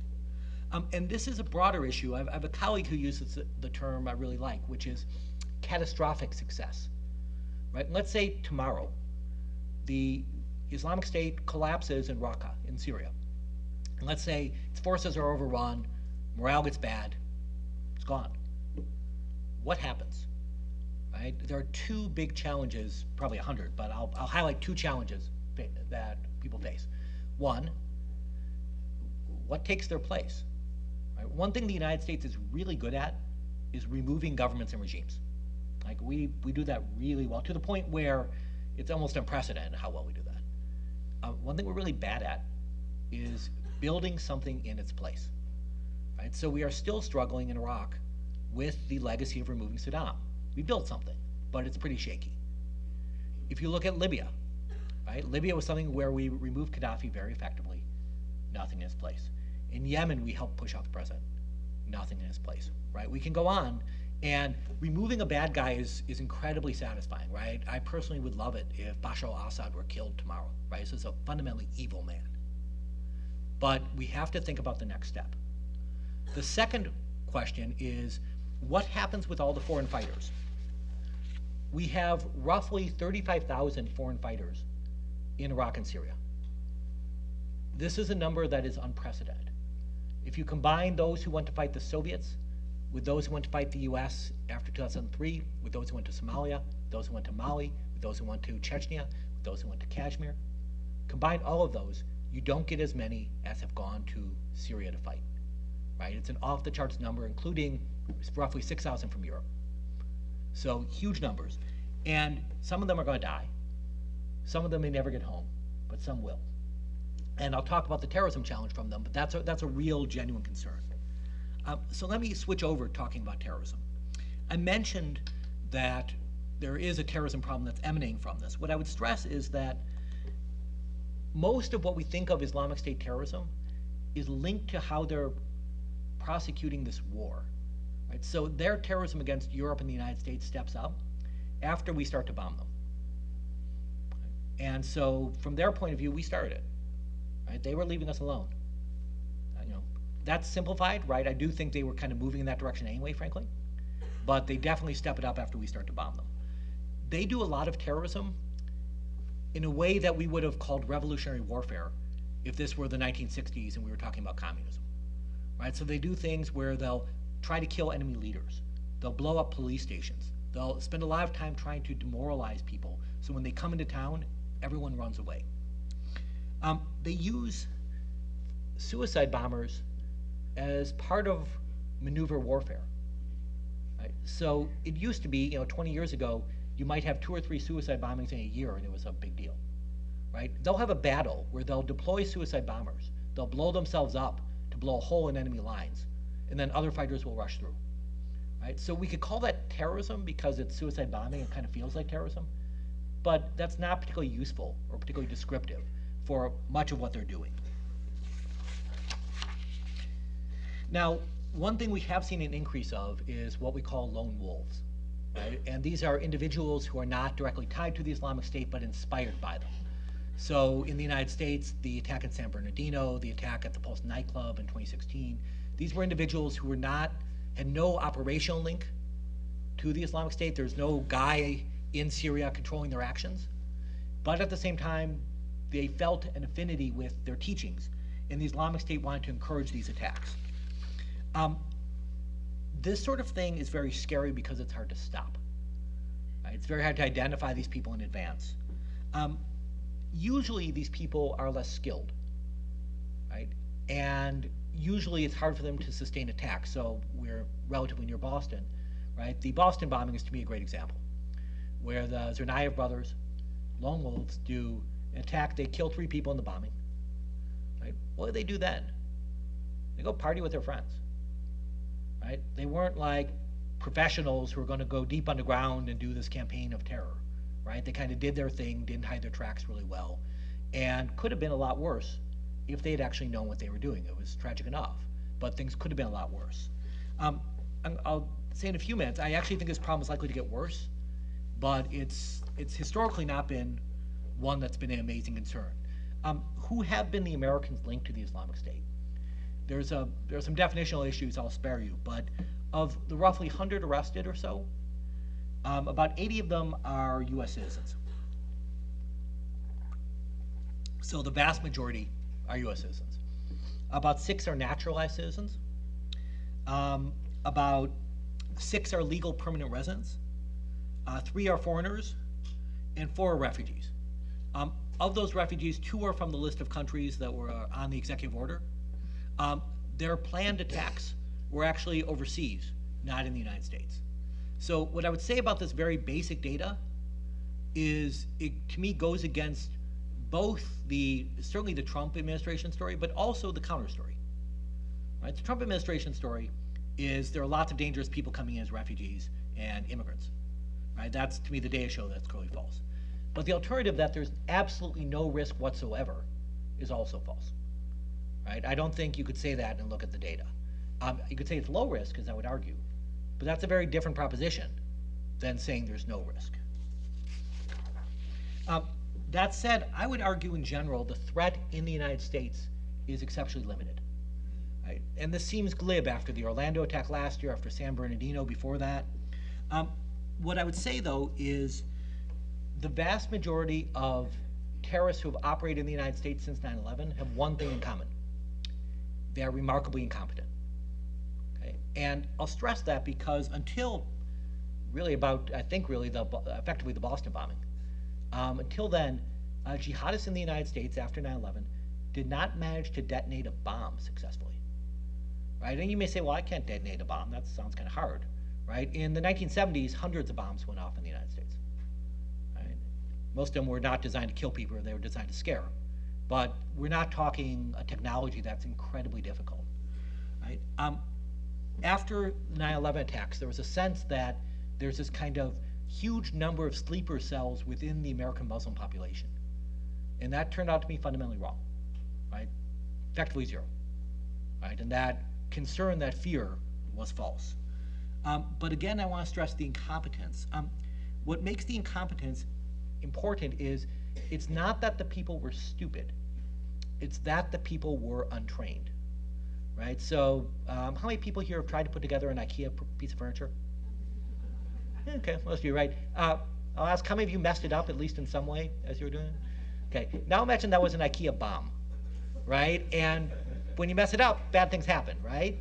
And this is a broader issue. I have a colleague who uses the term I really like, which is catastrophic success, right? And let's say tomorrow the Islamic State collapses in Raqqa in Syria. And let's say its forces are overrun, morale gets bad, it's gone. What happens, right? There are two big challenges, probably 100, but I'll highlight two challenges that people face. One, what takes their place? Right? One thing the United States is really good at is removing governments and regimes. Like we do that really well, to the point where It's almost unprecedented how well we do that. One thing we're really bad at is building something in its place, right? So we are still struggling in Iraq with the legacy of removing Saddam. We built something, but it's pretty shaky. If you look at Libya, right? Libya was something where we removed Gaddafi very effectively, nothing in its place. In Yemen, we helped push out the president, nothing in its place, right? We can go on, and removing a bad guy is incredibly satisfying, right? I personally would love it if Bashar al-Assad were killed tomorrow, right? So it's a fundamentally evil man. But we have to think about the next step. The second question is, what happens with all the foreign fighters? We have roughly 35,000 foreign fighters in Iraq and Syria. This is a number that is unprecedented. If you combine those who went to fight the Soviets with those who went to fight the US after 2003, with those who went to Somalia, those who went to Mali, with those who went to Chechnya, with those who went to Kashmir, combine all of those, you don't get as many as have gone to Syria to fight, right? It's an off-the-charts number, including roughly 6,000 from Europe. So huge numbers. And some of them are going to die. Some of them may never get home, but some will. And I'll talk about the terrorism challenge from them, but that's a real, genuine concern. So let me switch over talking about terrorism. I mentioned that there is a terrorism problem that's emanating from this. What I would stress is that most of what we think of Islamic State terrorism is linked to how they're prosecuting this war. Right? So their terrorism against Europe and the United States steps up after we start to bomb them. And so from their point of view, we started it. Right? They were leaving us alone. That's simplified, right? I do think they were kind of moving in that direction anyway, frankly. But they definitely step it up after we start to bomb them. They do a lot of terrorism in a way that we would have called revolutionary warfare if this were the 1960s and we were talking about communism, right? So they do things where they'll try to kill enemy leaders. They'll blow up police stations. They'll spend a lot of time trying to demoralize people. So when they come into town, everyone runs away. They use suicide bombers as part of maneuver warfare. Right? So it used to be, 20 years ago, you might have 2 or 3 suicide bombings in a year and it was a big deal. Right? They'll have a battle where they'll deploy suicide bombers. They'll blow themselves up to blow a hole in enemy lines, and then other fighters will rush through. Right? So we could call that terrorism because it's suicide bombing and kind of feels like terrorism, but that's not particularly useful or particularly descriptive for much of what they're doing. Now, one thing we have seen an increase of is what we call lone wolves, right? And these are individuals who are not directly tied to the Islamic State, but inspired by them. So in the United States, the attack in San Bernardino, the attack at the Pulse nightclub in 2016, these were individuals who had no operational link to the Islamic State. There's no guy in Syria controlling their actions. But at the same time, they felt an affinity with their teachings, and the Islamic State wanted to encourage these attacks. This sort of thing is very scary because it's hard to stop. Right? It's very hard to identify these people in advance. Usually these people are less skilled, right? And usually it's hard for them to sustain attacks. So we're relatively near Boston, right? The Boston bombing is to me a great example, where the Tsarnaev brothers, lone wolves, do an attack. They kill 3 people in the bombing, right? What do they do then? They go party with their friends. Right? They weren't like professionals who were going to go deep underground and do this campaign of terror, right? They kind of did their thing, didn't hide their tracks really well, and could have been a lot worse if they had actually known what they were doing. It was tragic enough, but things could have been a lot worse. I'll say in a few minutes, I actually think this problem is likely to get worse, but it's historically not been one that's been an amazing concern. Who have been the Americans linked to the Islamic State? There's some definitional issues I'll spare you, but of the roughly 100 arrested or so, about 80 of them are US citizens. So the vast majority are US citizens. About 6 are naturalized citizens. About 6 are legal permanent residents. 3 are foreigners, and 4 are refugees. Of those refugees, 2 are from the list of countries that were on the executive order. Their planned attacks were actually overseas, not in the United States. So what I would say about this very basic data to me, goes against both certainly the Trump administration story, but also the counter story. Right? The Trump administration story is there are lots of dangerous people coming in as refugees and immigrants. Right? That's, to me, the data show that's clearly false. But the alternative, that there's absolutely no risk whatsoever, is also false. Right? I don't think you could say that and look at the data. You could say it's low risk, as I would argue, but that's a very different proposition than saying there's no risk. That said, I would argue in general the threat in the United States is exceptionally limited. Right? And this seems glib after the Orlando attack last year, after San Bernardino before that. What I would say, though, is the vast majority of terrorists who have operated in the United States since 9/11 have one thing in common. They are remarkably incompetent. Okay? And I'll stress that because until really effectively the Boston bombing, until then, jihadists in the United States after 9/11 did not manage to detonate a bomb successfully. Right? And you may say, well, I can't detonate a bomb. That sounds kind of hard. Right? In the 1970s, hundreds of bombs went off in the United States. Right? Most of them were not designed to kill people, they were designed to scare. But we're not talking a technology that's incredibly difficult. Right? After 9/11 attacks, there was a sense that there's this kind of huge number of sleeper cells within the American Muslim population. And that turned out to be fundamentally wrong. Right? Effectively zero. Right? And that concern, that fear, was false. But again, I want to stress the incompetence. What makes the incompetence important is it's not that the people were stupid. It's that the people were untrained. Right? So how many people here have tried to put together an IKEA piece of furniture? Okay, most of you, right. I'll ask, how many of you messed it up, at least in some way, as you were doing it? Okay, now imagine that was an IKEA bomb, right? And when you mess it up, bad things happen, right?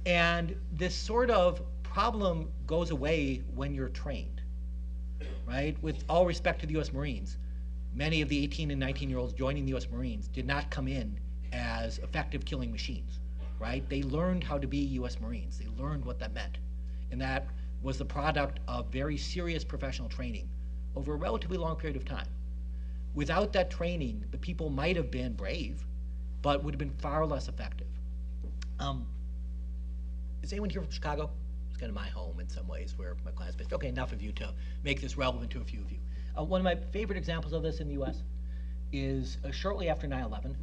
And this sort of problem goes away when you're trained, right? With all respect to the US Marines, many of the 18 and 19-year-olds joining the US Marines did not come in as effective killing machines, right? They learned how to be US Marines. They learned what that meant. And that was the product of very serious professional training over a relatively long period of time. Without that training, the people might have been brave, but would have been far less effective. Is anyone here from Chicago? It's kind of my home in some ways, where my class is based. Okay, enough of you to make this relevant to a few of you. One of my favorite examples of this in the US is shortly after 9/11,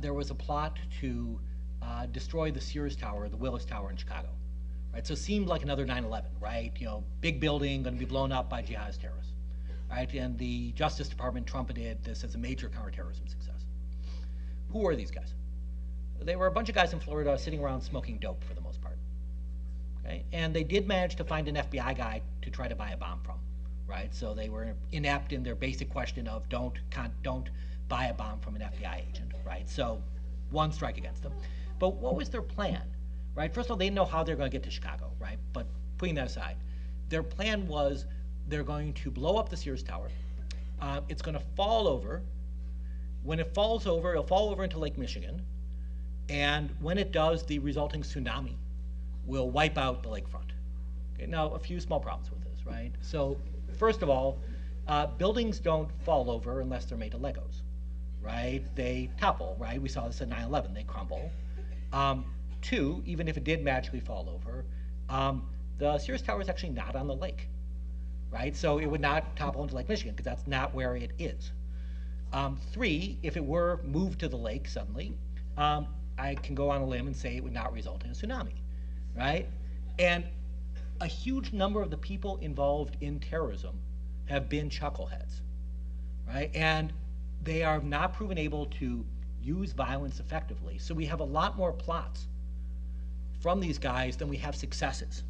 there was a plot to destroy the Sears Tower, the Willis Tower in Chicago. Right? So it seemed like another 9/11, right? You know, big building going to be blown up by jihadist terrorists. Right? And the Justice Department trumpeted this as a major counterterrorism success. Who were these guys? They were a bunch of guys in Florida sitting around smoking dope for the most part. Okay? And they did manage to find an FBI guy to try to buy a bomb from. Right? So they were inept in their basic question of don't buy a bomb from an FBI agent. Right? So one strike against them. But what was their plan? Right? First of all, they didn't know how they're going to get to Chicago. Right? But putting that aside, their plan was they're going to blow up the Sears Tower. It's going to fall over. When it falls over, it'll fall over into Lake Michigan. And when it does, the resulting tsunami will wipe out the lakefront. Okay, now, a few small problems with this, right? So, first of all, buildings don't fall over unless they're made of Legos, right? They topple, right? We saw this at 9/11, they crumble. Two, even if it did magically fall over, the Sears Tower is actually not on the lake, right? So it would not topple into Lake Michigan because that's not where it is. Three, if it were moved to the lake suddenly, I can go on a limb and say it would not result in a tsunami, right? And a huge number of the people involved in terrorism have been chuckleheads, right? And they are not proven able to use violence effectively. So we have a lot more plots from these guys than we have successes.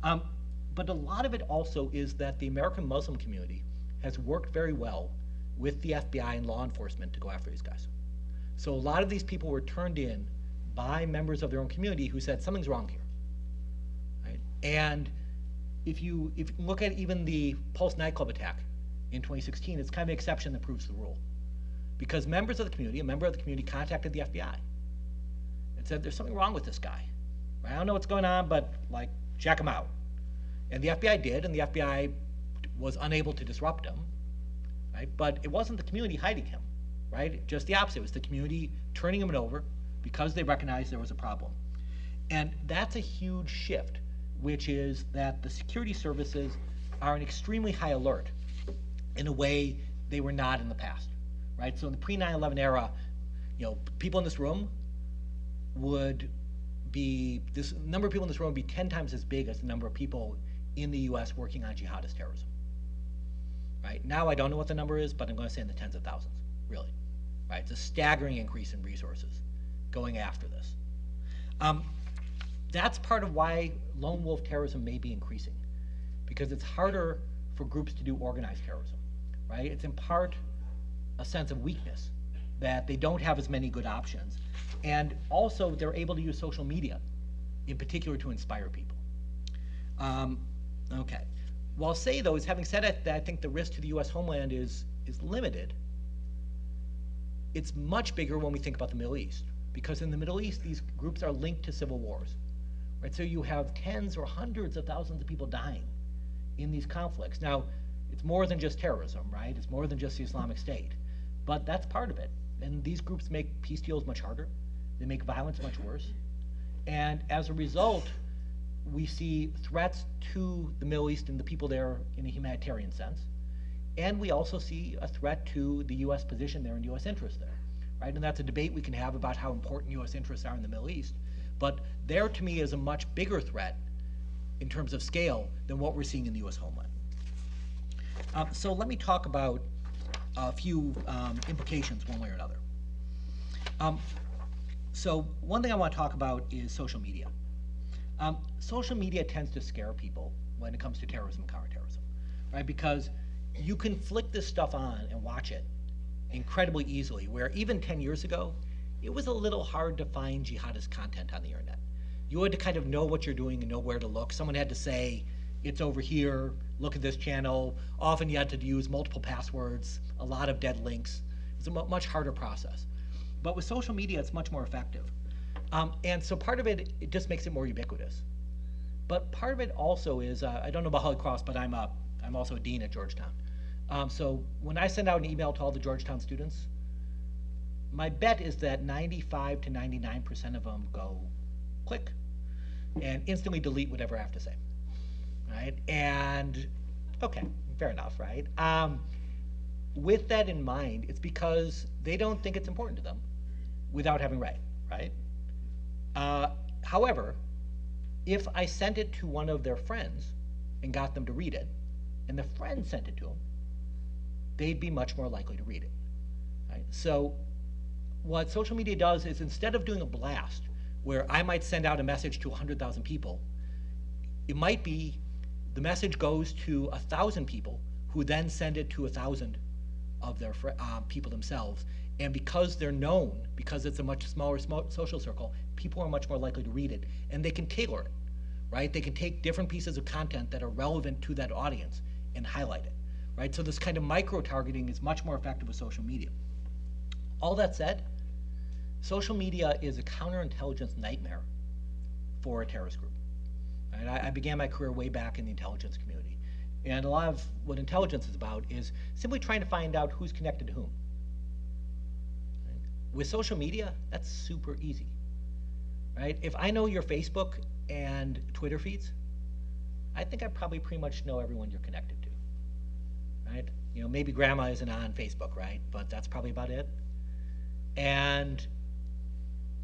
But a lot of it also is that the American Muslim community has worked very well with the FBI and law enforcement to go after these guys. So a lot of these people were turned in by members of their own community who said something's wrong here. Right? And if you look at even the Pulse nightclub attack in 2016, it's kind of an exception that proves the rule. Because a member of the community contacted the FBI and said, there's something wrong with this guy. Right? I don't know what's going on, but like, check him out. And the FBI did, and the FBI was unable to disrupt him, right? But it wasn't the community hiding him, right? Just the opposite. It was the community turning him over because they recognized there was a problem. And that's a huge shift, which is that the security services are an extremely high alert in a way they were not in the past, right? So in the pre-9/11 era, people in this room would be, this number of people in this room would be 10 times as big as the number of people in the US working on jihadist terrorism, right? Now I don't know what the number is, but I'm going to say in the tens of thousands, really, right? It's a staggering increase in resources going after this. That's part of why lone wolf terrorism may be increasing, because it's harder for groups to do organized terrorism, right? It's in part a sense of weakness that they don't have as many good options. And also they're able to use social media in particular to inspire people. Okay. Well, I'll say though, is having said it, that I think the risk to the US homeland is limited. It's much bigger when we think about the Middle East, because in the Middle East, these groups are linked to civil wars, right? So you have tens or hundreds of thousands of people dying in these conflicts. Now, it's more than just terrorism, right? It's more than just the Islamic State, but that's part of it. And these groups make peace deals much harder. They make violence much worse. And as a result, we see threats to the Middle East and the people there in a humanitarian sense. And we also see a threat to the US position there and US interests there, right? And that's a debate we can have about how important US interests are in the Middle East. But there, to me, is a much bigger threat in terms of scale than what we're seeing in the US homeland. So let me talk about a few implications one way or another. So one thing I want to talk about is social media. Social media tends to scare people when it comes to terrorism and counterterrorism, right? Because you can flick this stuff on and watch it incredibly easily, where even 10 years ago, it was a little hard to find jihadist content on the internet. You had to kind of know what you're doing and know where to look. Someone had to say, it's over here, look at this channel. Often you had to use multiple passwords, a lot of dead links. It's a much harder process. But with social media, it's much more effective. And so part of it, it just makes it more ubiquitous. But part of it also is, I don't know about Holy Cross, but I'm also a dean at Georgetown. So when I send out an email to all the Georgetown students, my bet is that 95 to 99% of them go click and instantly delete whatever I have to say, right? And okay, fair enough, right? With that in mind, it's because they don't think it's important to them without having read, right? However, if I sent it to one of their friends and got them to read it, and the friend sent it to them, they'd be much more likely to read it, right? So what social media does is, instead of doing a blast where I might send out a message to 100,000 people, it might be the message goes to 1,000 people who then send it to 1,000 of their people themselves. And because they're known, because it's a much smaller social circle, people are much more likely to read it, and they can tailor it, right? They can take different pieces of content that are relevant to that audience and highlight it, right? So this kind of micro-targeting is much more effective with social media. All that said, social media is a counterintelligence nightmare for a terrorist group. Right? I began my career way back in the intelligence community. And a lot of what intelligence is about is simply trying to find out who's connected to whom. Right? With social media, that's super easy. Right? If I know your Facebook and Twitter feeds, I think I probably pretty much know everyone you're connected to. Right? You know, maybe grandma isn't on Facebook, right? But that's probably about it. And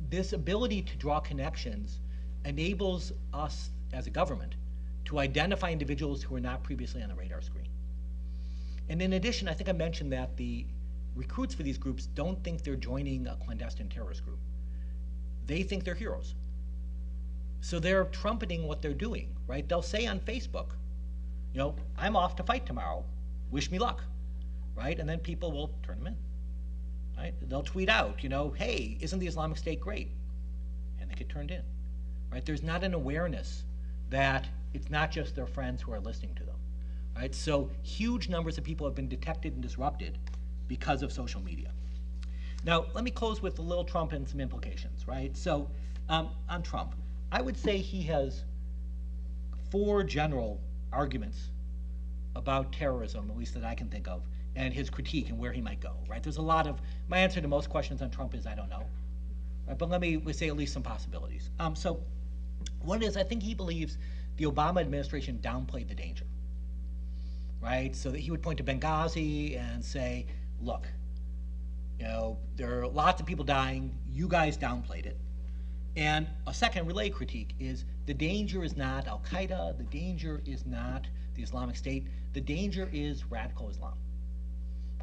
this ability to draw connections enables us as a government to identify individuals who are not previously on the radar screen. And in addition, I think I mentioned that the recruits for these groups don't think they're joining a clandestine terrorist group. They think they're heroes. So they're trumpeting what they're doing, right? They'll say on Facebook, you know, I'm off to fight tomorrow, wish me luck, right? And then people will turn them in, right? They'll tweet out, you know, hey, isn't the Islamic State great? And they get turned in, right? There's not an awareness that it's not just their friends who are listening to them, right? So huge numbers of people have been detected and disrupted because of social media. Now, let me close with a little Trump and some implications, right? So on Trump, I would say he has 4 general arguments about terrorism, at least that I can think of, and his critique and where he might go, right? There's a lot of, my answer to most questions on Trump is I don't know, right? But let's say at least some possibilities. So one is I think he believes the Obama administration downplayed the danger, right? So that he would point to Benghazi and say, look, there are lots of people dying, you guys downplayed it. And a second related critique is the danger is not Al-Qaeda, the danger is not the Islamic State, the danger is radical Islam,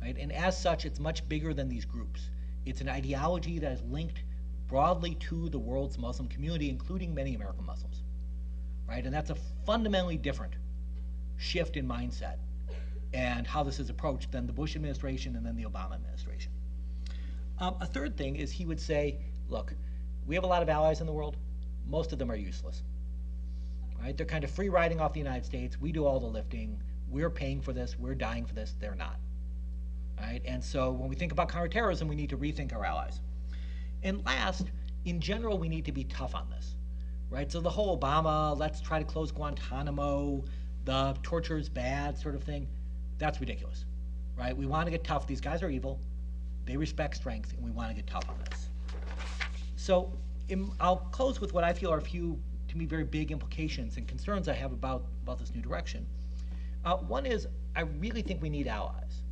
right? And as such, it's much bigger than these groups. It's an ideology that is linked broadly to the world's Muslim community, including many American Muslims, right? And that's a fundamentally different shift in mindset and how this is approached than the Bush administration and then the Obama administration. A third thing is he would say, look, we have a lot of allies in the world. Most of them are useless, right? They're kind of free riding off the United States. We do all the lifting. We're paying for this. We're dying for this. They're not, right? And so when we think about counterterrorism, we need to rethink our allies. And last, in general, we need to be tough on this, right? So the whole Obama, let's try to close Guantanamo, the torture is bad sort of thing, that's ridiculous, right? We want to get tough. These guys are evil. They respect strength, and we want to get tough on this. So I'll close with what I feel are a few, to me, very big implications and concerns I have about this new direction. One is I really think we need allies,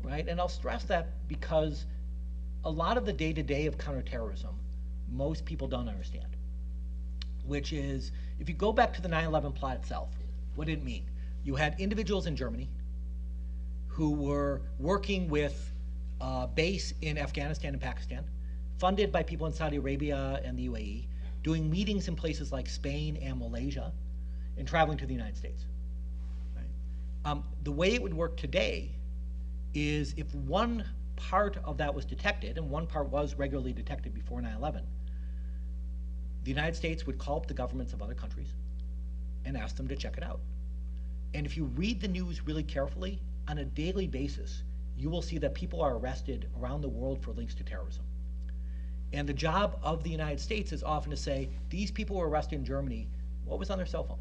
right? And I'll stress that because a lot of the day-to-day of counterterrorism, most people don't understand, which is, if you go back to the 9/11 plot itself, what did it mean? You had individuals in Germany who were working with base in Afghanistan and Pakistan, funded by people in Saudi Arabia and the UAE, doing meetings in places like Spain and Malaysia, and traveling to the United States. Right? The way it would work today is if one part of that was detected, and one part was regularly detected before 9/11, the United States would call up the governments of other countries and ask them to check it out. And if you read the news really carefully, on a daily basis, you will see that people are arrested around the world for links to terrorism. And the job of the United States is often to say, these people were arrested in Germany, what was on their cell phone?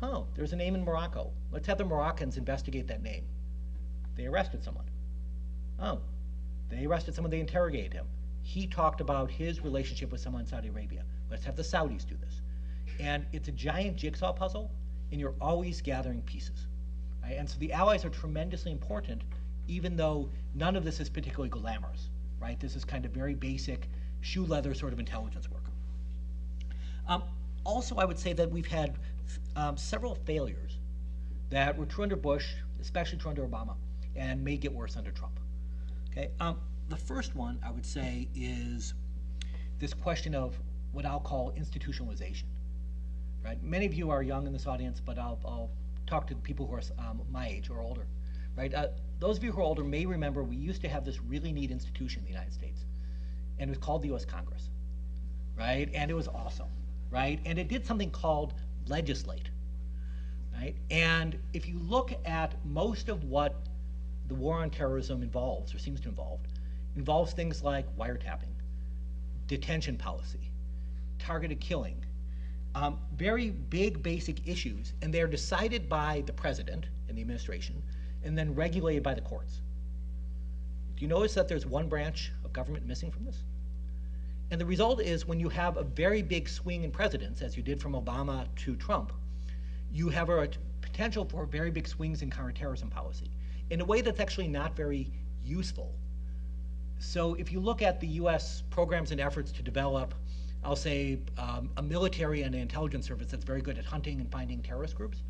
Oh, there's a name in Morocco. Let's have the Moroccans investigate that name. They arrested someone. Oh, they arrested someone, they interrogated him. He talked about his relationship with someone in Saudi Arabia. Let's have the Saudis do this. And it's a giant jigsaw puzzle, and you're always gathering pieces. Right? And so the allies are tremendously important, even though none of this is particularly glamorous. Right? This is kind of very basic shoe leather sort of intelligence work. Also, I would say that we've had several failures that were true under Bush, especially true under Obama, and may get worse under Trump. Okay. The first one I would say is this question of what I'll call institutionalization. Right? Many of you are young in this audience, but I'll talk to the people who are my age or older. Right? Those of you who are older may remember we used to have this really neat institution in the United States, and it was called the U.S. Congress, right? And it was awesome, right? And it did something called legislate, right? And if you look at most of what the war on terrorism involves, or seems to involves things like wiretapping, detention policy, targeted killing, very big basic issues, and they're decided by the president and the administration, and then regulated by the courts. Do you notice that there's one branch of government missing from this? And the result is when you have a very big swing in presidents, as you did from Obama to Trump, you have a potential for very big swings in counterterrorism policy in a way that's actually not very useful. So if you look at the US programs and efforts to develop, I'll say, a military and an intelligence service that's very good at hunting and finding terrorist groups,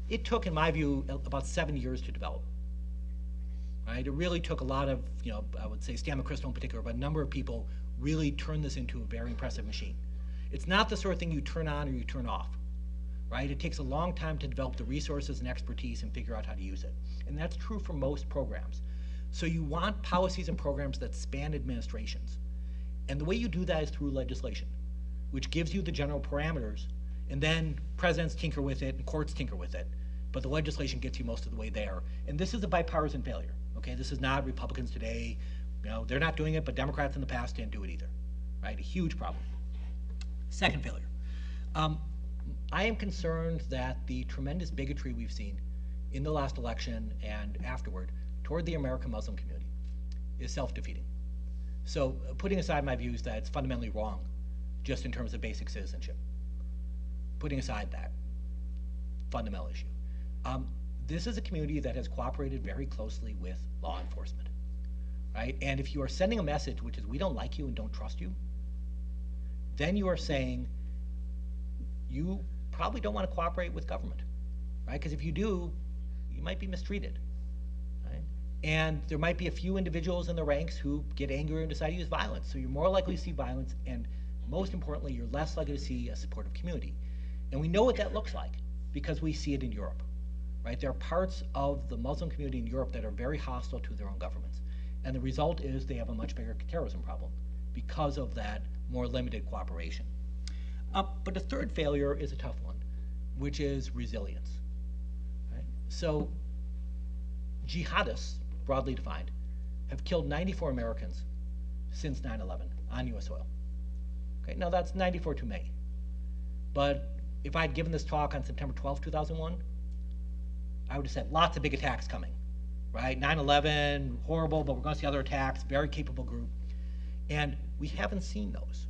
it took, in my view, about 7 years to develop. Right? It really took a lot of, I would say Stan McChrystal in particular, but a number of people really turned this into a very impressive machine. It's not the sort of thing you turn on or you turn off. Right? It takes a long time to develop the resources and expertise and figure out how to use it. And that's true for most programs. So you want policies and programs that span administrations. And the way you do that is through legislation, which gives you the general parameters, and then presidents tinker with it and courts tinker with it. But the legislation gets you most of the way there. And this is a bipartisan failure. Okay, this is not Republicans today. They're not doing it, but Democrats in the past didn't do it either. Right? A huge problem. Second failure. I am concerned that the tremendous bigotry we've seen in the last election and afterward toward the American Muslim community is self-defeating. So putting aside my views that it's fundamentally wrong just in terms of basic citizenship, putting aside that fundamental issue, this is a community that has cooperated very closely with law enforcement, right? And if you are sending a message which is we don't like you and don't trust you, then you are saying you probably don't want to cooperate with government, right? Because if you do, you might be mistreated, right? And there might be a few individuals in the ranks who get angry and decide to use violence. So you're more likely to see violence, and most importantly, you're less likely to see a supportive community. And we know what that looks like because we see it in Europe, right? There are parts of the Muslim community in Europe that are very hostile to their own governments. And the result is they have a much bigger terrorism problem because of that more limited cooperation. But the third failure is a tough one, which is resilience, right? So jihadists, broadly defined, have killed 94 Americans since 9/11 on US soil. Okay, now that's 94 too many. But if I'd given this talk on September 12, 2001, I would have said lots of big attacks coming, right? 9/11, horrible, but we're going to see other attacks, very capable group. And we haven't seen those,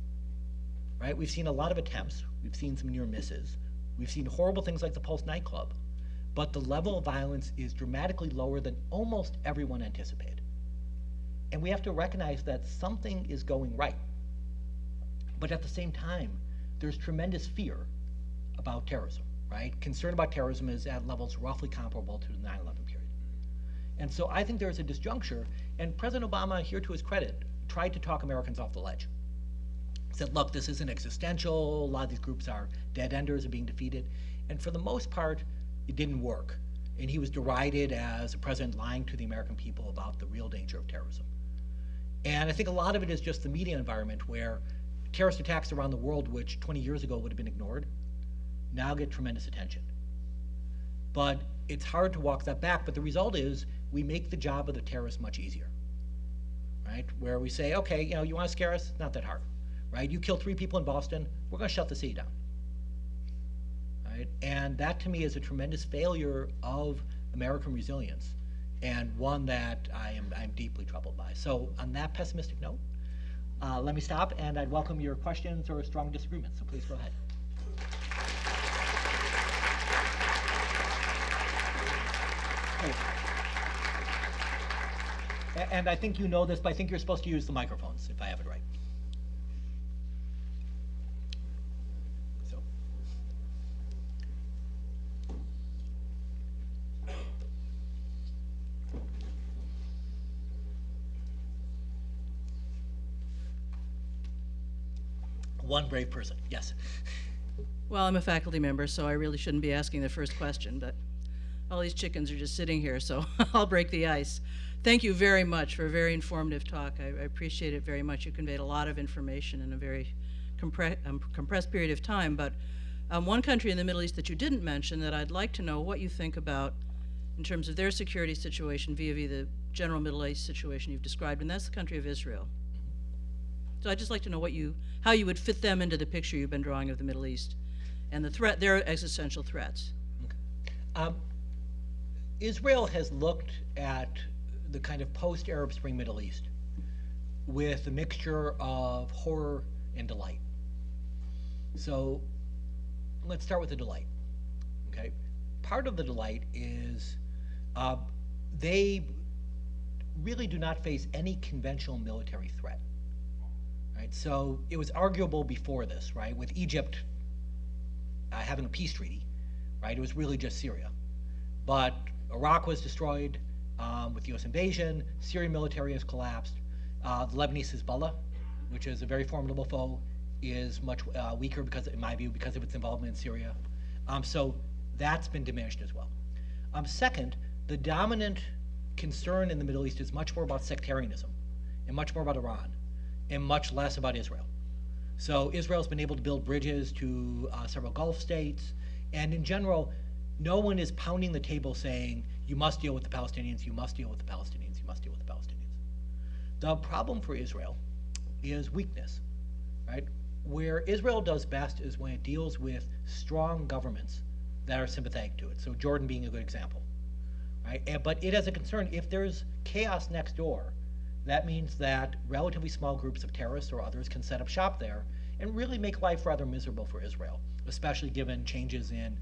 right? We've seen a lot of attempts. We've seen some near misses. We've seen horrible things like the Pulse nightclub. But the level of violence is dramatically lower than almost everyone anticipated. And we have to recognize that something is going right. But at the same time, there's tremendous fear about terrorism, right? Concern about terrorism is at levels roughly comparable to the 9/11 period. And so I think there's a disjuncture, and President Obama, here to his credit, tried to talk Americans off the ledge. Said, look, this isn't existential, a lot of these groups are dead enders and being defeated. And for the most part, it didn't work. And he was derided as a president lying to the American people about the real danger of terrorism. And I think a lot of it is just the media environment where terrorist attacks around the world, which 20 years ago would have been ignored, now get tremendous attention. But it's hard to walk that back, but the result is we make the job of the terrorists much easier, right? Where we say, okay, you want to scare us? Not that hard, right? You kill 3 people in Boston, we're going to shut the city down, right? And that to me is a tremendous failure of American resilience, and one that I'm deeply troubled by. So on that pessimistic note, let me stop, and I'd welcome your questions or strong disagreements, so please go ahead. And I think you know this, but I think you're supposed to use the microphones, if I have it right. So. One brave person, yes. Well, I'm a faculty member, so I really shouldn't be asking the first question, but all these chickens are just sitting here, so I'll break the ice. Thank you very much for a very informative talk. I appreciate it very much. You conveyed a lot of information in a very compressed period of time, but one country in the Middle East that you didn't mention that I'd like to know what you think about in terms of their security situation vis-a-vis the general Middle East situation you've described, and that's the country of Israel. So I'd just like to know how you would fit them into the picture you've been drawing of the Middle East and their existential threats. Okay. Israel has looked at the kind of post-Arab Spring Middle East with a mixture of horror and delight. So let's start with the delight, okay? Part of the delight is they really do not face any conventional military threat, right? So it was arguable before this, right? With Egypt having a peace treaty, right? It was really just Syria. But Iraq was destroyed with U.S. invasion. Syrian military has collapsed. The Lebanese Hezbollah, which is a very formidable foe, is much weaker because, in my view, because of its involvement in Syria. So that's been diminished as well. Second, the dominant concern in the Middle East is much more about sectarianism and much more about Iran and much less about Israel. So Israel's been able to build bridges to several Gulf states, and in general, no one is pounding the table saying, you must deal with the Palestinians, you must deal with the Palestinians, you must deal with the Palestinians. The problem for Israel is weakness, right? Where Israel does best is when it deals with strong governments that are sympathetic to it. So Jordan being a good example, right? But it has a concern, if there's chaos next door, that means that relatively small groups of terrorists or others can set up shop there and really make life rather miserable for Israel, especially given changes in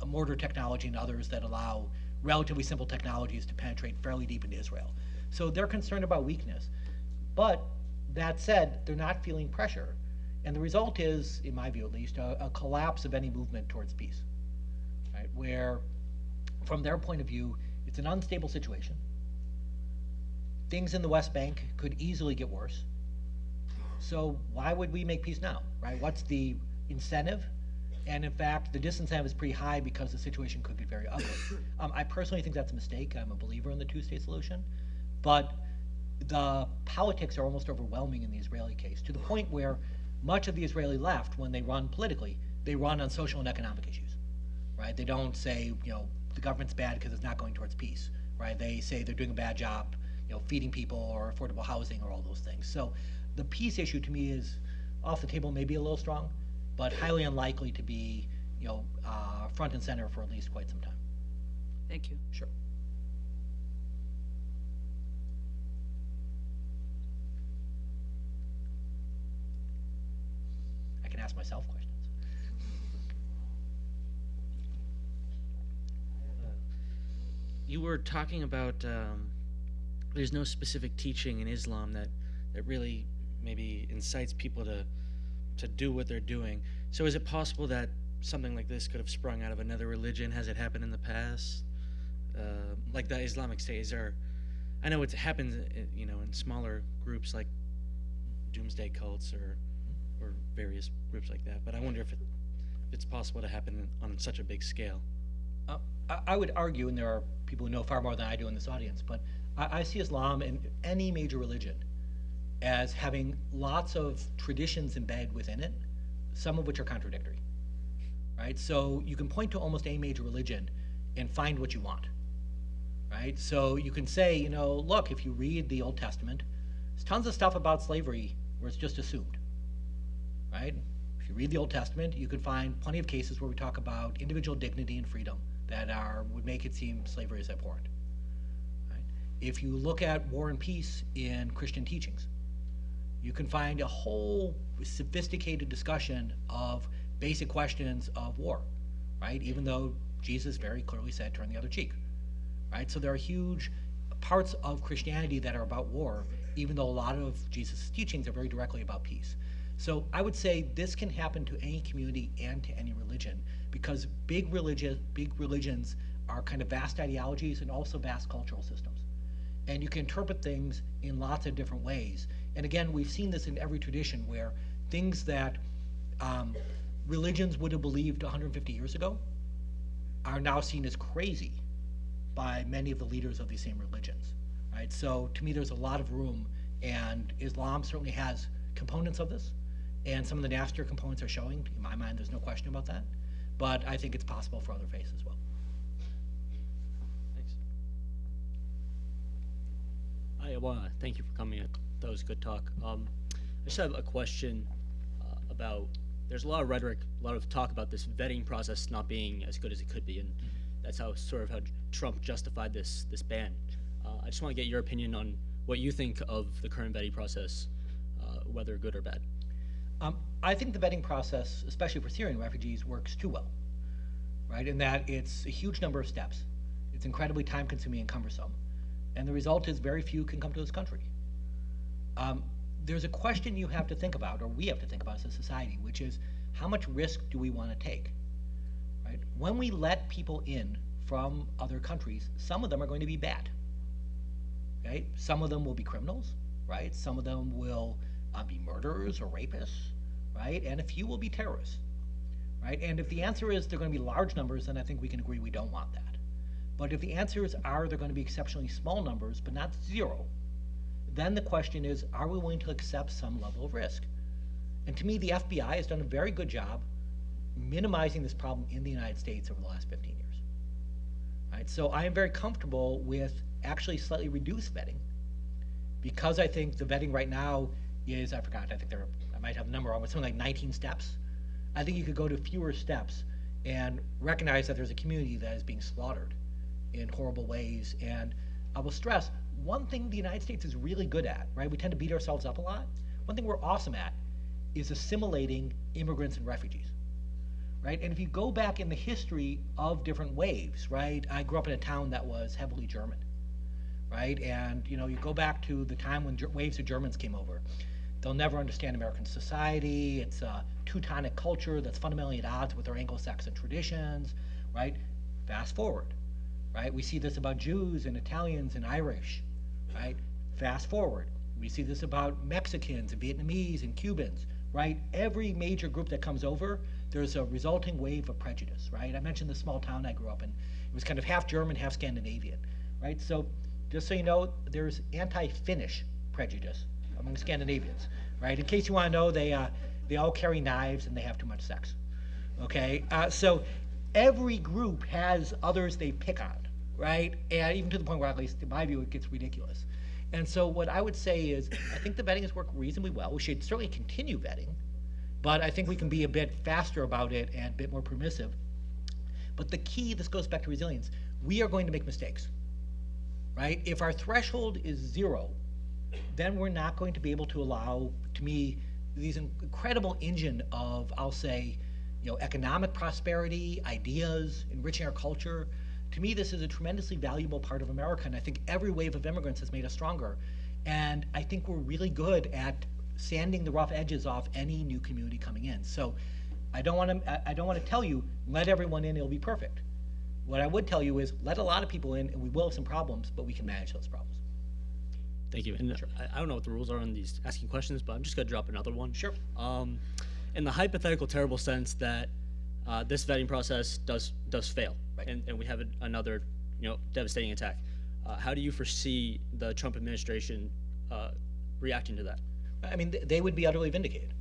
mortar technology and others that allow relatively simple technologies to penetrate fairly deep into Israel. So they're concerned about weakness. But that said, they're not feeling pressure. And the result is, in my view at least, a collapse of any movement towards peace, right? Where, from their point of view, it's an unstable situation. Things in the West Bank could easily get worse. So why would we make peace now, right? What's the incentive? And in fact, the disincentive is pretty high because the situation could get very ugly. I personally think that's a mistake. I'm a believer in the two-state solution. But the politics are almost overwhelming in the Israeli case, to the point where much of the Israeli left, when they run politically, they run on social and economic issues, right? They don't say, the government's bad because it's not going towards peace, right? They say they're doing a bad job, feeding people or affordable housing or all those things. So the peace issue to me is off the table, maybe a little strong, but highly unlikely to be, front and center for at least quite some time. Thank you. Sure. I can ask myself questions. You were talking about there's no specific teaching in Islam that really maybe incites people to do what they're doing. So is it possible that something like this could have sprung out of another religion? Has it happened in the past? Like the Islamic State, is there, I know it happens in smaller groups like doomsday cults or various groups like that, but I wonder if it's possible to happen on such a big scale. I would argue, and there are people who know far more than I do in this audience, but I see Islam and any major religion as having lots of traditions embedded within it, some of which are contradictory, right? So you can point to almost any major religion and find what you want, right? So you can say, look, if you read the Old Testament, there's tons of stuff about slavery where it's just assumed, right? If you read the Old Testament, you can find plenty of cases where we talk about individual dignity and freedom that would make it seem slavery is abhorrent. Right? If you look at war and peace in Christian teachings, you can find a whole sophisticated discussion of basic questions of war, right? Even though Jesus very clearly said, turn the other cheek, right? So there are huge parts of Christianity that are about war, even though a lot of Jesus' teachings are very directly about peace. So I would say this can happen to any community and to any religion, because big religions are kind of vast ideologies and also vast cultural systems. And you can interpret things in lots of different ways. And again, we've seen this in every tradition where things that religions would have believed 150 years ago are now seen as crazy by many of the leaders of these same religions, right? So to me, there's a lot of room, and Islam certainly has components of this, and some of the nastier components are showing. In my mind, there's no question about that. But I think it's possible for other faiths as well. Thanks. I want to thank you for coming. That was good talk. I just have a question about, there's a lot of rhetoric, a lot of talk about this vetting process not being as good as it could be, and that's how Trump justified this ban. I just want to get your opinion on what you think of the current vetting process, whether good or bad. I think the vetting process, especially for Syrian refugees, works too well, right? In that it's a huge number of steps. It's incredibly time-consuming and cumbersome. And the result is very few can come to this country. There's a question you have to think about, or we have to think about as a society, which is how much risk do we want to take, right? When we let people in from other countries, some of them are going to be bad, okay? Some of them will be criminals, right? Some of them will be murderers or rapists, right? And a few will be terrorists, right? And if the answer is they're going to be large numbers, then I think we can agree we don't want that. But if the answers are they're going to be exceptionally small numbers, but not zero, then the question is, are we willing to accept some level of risk? And to me, the FBI has done a very good job minimizing this problem in the United States over the last 15 years, right? So I am very comfortable with actually slightly reduced vetting, because I think the vetting right now is, I think I might have the number wrong, but something like 19 steps. I think you could go to fewer steps and recognize that there's a community that is being slaughtered in horrible ways. And I will stress, one thing the United States is really good at, right? We tend to beat ourselves up a lot. One thing we're awesome at is assimilating immigrants and refugees, right? And if you go back in the history of different waves, right? I grew up in a town that was heavily German, right? And you go back to the time when waves of Germans came over. They'll never understand American society. It's a Teutonic culture that's fundamentally at odds with our Anglo-Saxon traditions, right? Fast forward, right? We see this about Jews and Italians and Irish, right? Fast forward. We see this about Mexicans and Vietnamese and Cubans, right? Every major group that comes over, there's a resulting wave of prejudice, right? I mentioned the small town I grew up in. It was kind of half German, half Scandinavian, right? So just so you know, there's anti-Finnish prejudice among Scandinavians, right? In case you want to know, they all carry knives and they have too much sex, okay? So every group has others they pick on, right? And even to the point where, at least in my view, it gets ridiculous. And so what I would say is, I think the vetting has worked reasonably well. We should certainly continue vetting, but I think we can be a bit faster about it and a bit more permissive. But the key, this goes back to resilience, we are going to make mistakes, right? If our threshold is 0, then we're not going to be able to allow, to me, these incredible engine of, I'll say, economic prosperity, ideas, enriching our culture. To me, this is a tremendously valuable part of America, and I think every wave of immigrants has made us stronger. And I think we're really good at sanding the rough edges off any new community coming in. So I don't want to tell you, let everyone in, it'll be perfect. What I would tell you is, let a lot of people in, and we will have some problems, but we can manage those problems. Thank you. And I don't know what the rules are on these asking questions, but I'm just going to drop another one. Sure. In the hypothetical terrible sense that this vetting process does fail, right, and we have another devastating attack, how do you foresee the Trump administration reacting to that? I mean, they would be utterly vindicated,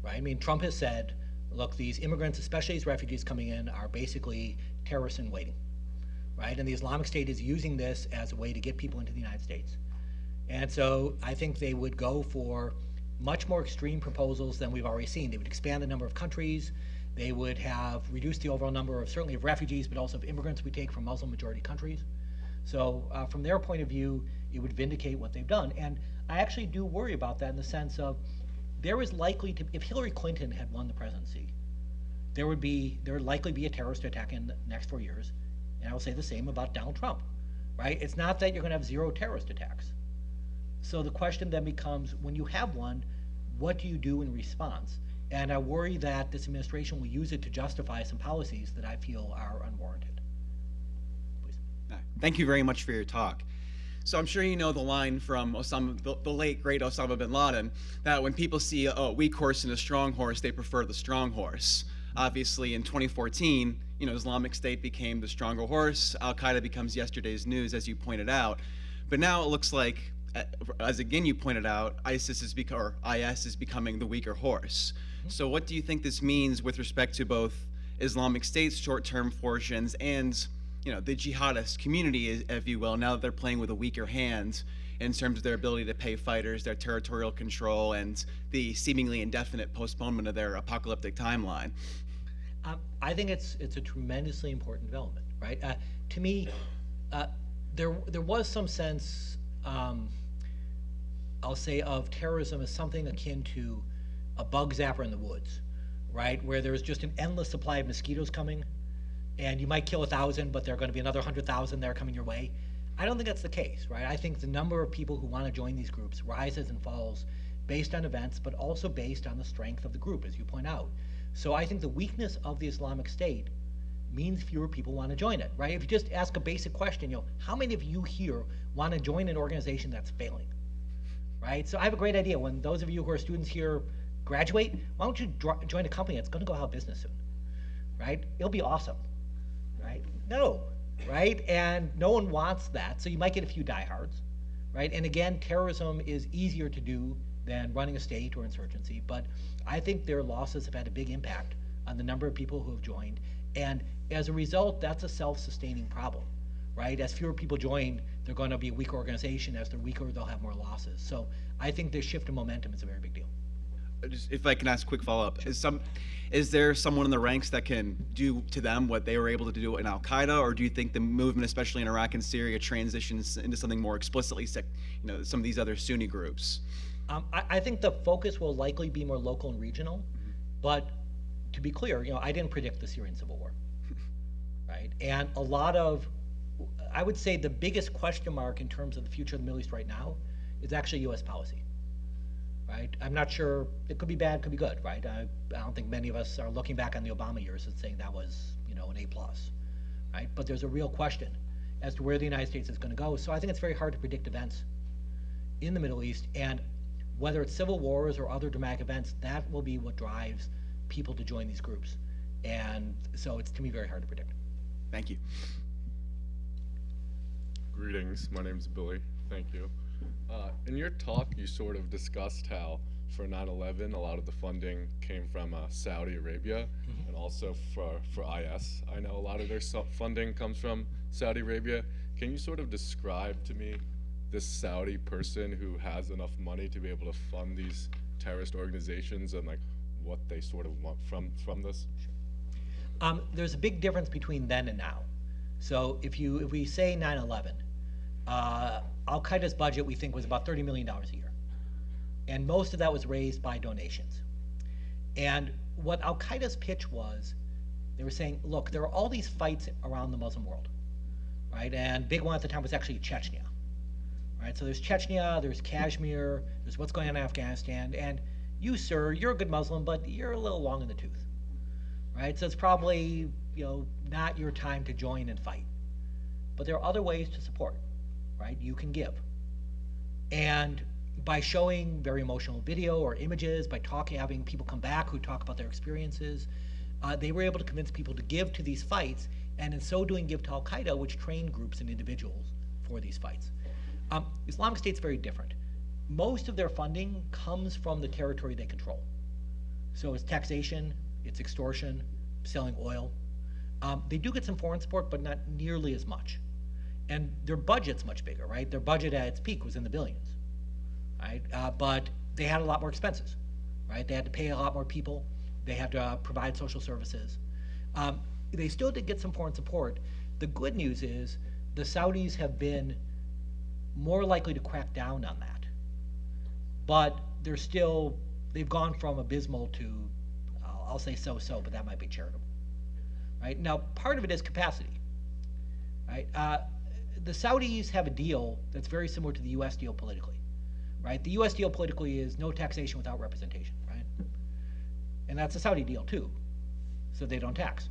right? I mean, Trump has said, look, these immigrants, especially these refugees coming in, are basically terrorists in waiting, right? And the Islamic State is using this as a way to get people into the United States. And so I think they would go for much more extreme proposals than we've already seen. They would expand the number of countries. They would have reduced the overall number of, certainly of refugees, but also of immigrants we take from Muslim majority countries. So from their point of view, it would vindicate what they've done. And I actually do worry about that in the sense of there is likely to, if Hillary Clinton had won the presidency, there would likely be a terrorist attack in the next 4 years. And I will say the same about Donald Trump, right? It's not that you're going to have 0 terrorist attacks. So the question then becomes, when you have one, what do you do in response? And I worry that this administration will use it to justify some policies that I feel are unwarranted. Please. Thank you very much for your talk. So I'm sure you know the line from the late, great Osama bin Laden, that when people see a weak horse and a strong horse, they prefer the strong horse. Obviously, in 2014, Islamic State became the stronger horse. Al-Qaeda becomes yesterday's news, as you pointed out. But now it looks like, as again you pointed out, IS is becoming the weaker horse. Mm-hmm. So what do you think this means with respect to both Islamic State's short-term fortunes and the jihadist community, if you will, now that they're playing with a weaker hand in terms of their ability to pay fighters, their territorial control, and the seemingly indefinite postponement of their apocalyptic timeline? I think it's a tremendously important development, right? To me, there was some sense, I'll say, of terrorism as something akin to a bug zapper in the woods, right? Where there's just an endless supply of mosquitoes coming, and you might kill 1,000, but there are going to be another 100,000 that are coming your way. I don't think that's the case, right? I think the number of people who want to join these groups rises and falls based on events, but also based on the strength of the group, as you point out. So I think the weakness of the Islamic State means fewer people want to join it, right? If you just ask a basic question, how many of you here want to join an organization that's failing, right? So I have a great idea. When those of you who are students here graduate, why don't you join a company that's going to go out of business soon, right? It'll be awesome, right? No, right? And no one wants that, so you might get a few diehards, right? And again, terrorism is easier to do than running a state or insurgency, but I think their losses have had a big impact on the number of people who have joined, and as a result, that's a self-sustaining problem, right? As fewer people join, they're going to be a weaker organization. As they're weaker, they'll have more losses. So I think this shift in momentum is a very big deal. if I can ask a quick follow-up, is there someone in the ranks that can do to them what they were able to do in Al-Qaeda, or do you think the movement, especially in Iraq and Syria, transitions into something more explicitly, some of these other Sunni groups? I think the focus will likely be more local and regional, but to be clear, I didn't predict the Syrian civil war, right? And I would say the biggest question mark in terms of the future of the Middle East right now is actually U.S. policy, right? I'm not sure, it could be bad, could be good, right? I don't think many of us are looking back on the Obama years and saying that was, an A+, right? But there's a real question as to where the United States is going to go. So I think it's very hard to predict events in the Middle East, and whether it's civil wars or other dramatic events, that will be what drives people to join these groups. And so it's, to me, very hard to predict. Thank you. Greetings, my name's Billy. Thank you. In your talk, you sort of discussed how for 9/11, a lot of the funding came from Saudi Arabia, and also for IS. I know a lot of their funding comes from Saudi Arabia. Can you sort of describe to me this Saudi person who has enough money to be able to fund these terrorist organizations and like what they sort of want from this? There's a big difference between then and now. So if we say 9/11, Al-Qaeda's budget we think was about $30 million a year. And most of that was raised by donations. And what Al-Qaeda's pitch was, they were saying, look, there are all these fights around the Muslim world, right? And big one at the time was actually Chechnya, right? So there's Chechnya, there's Kashmir, there's what's going on in Afghanistan, and you, sir, you're a good Muslim, but you're a little long in the tooth, right? So it's probably, not your time to join and fight. But there are other ways to support, right? You can give. And by showing very emotional video or images, by having people come back who talk about their experiences, they were able to convince people to give to these fights, and in so doing give to Al-Qaeda, which trained groups and individuals for these fights. Islamic State's very different. Most of their funding comes from the territory they control. So it's taxation, it's extortion, selling oil. They do get some foreign support, but not nearly as much. And their budget's much bigger, right? Their budget at its peak was in the billions, right? But they had a lot more expenses, right? They had to pay a lot more people. They had to provide social services. They still did get some foreign support. The good news is the Saudis have been more likely to crack down on that. But they've gone from abysmal to, I'll say so-so, but that might be charitable, right? Now, part of it is capacity, right? The Saudis have a deal that's very similar to the U.S. deal politically, right? The U.S. deal politically is no taxation without representation, right? And that's a Saudi deal too, so they don't tax,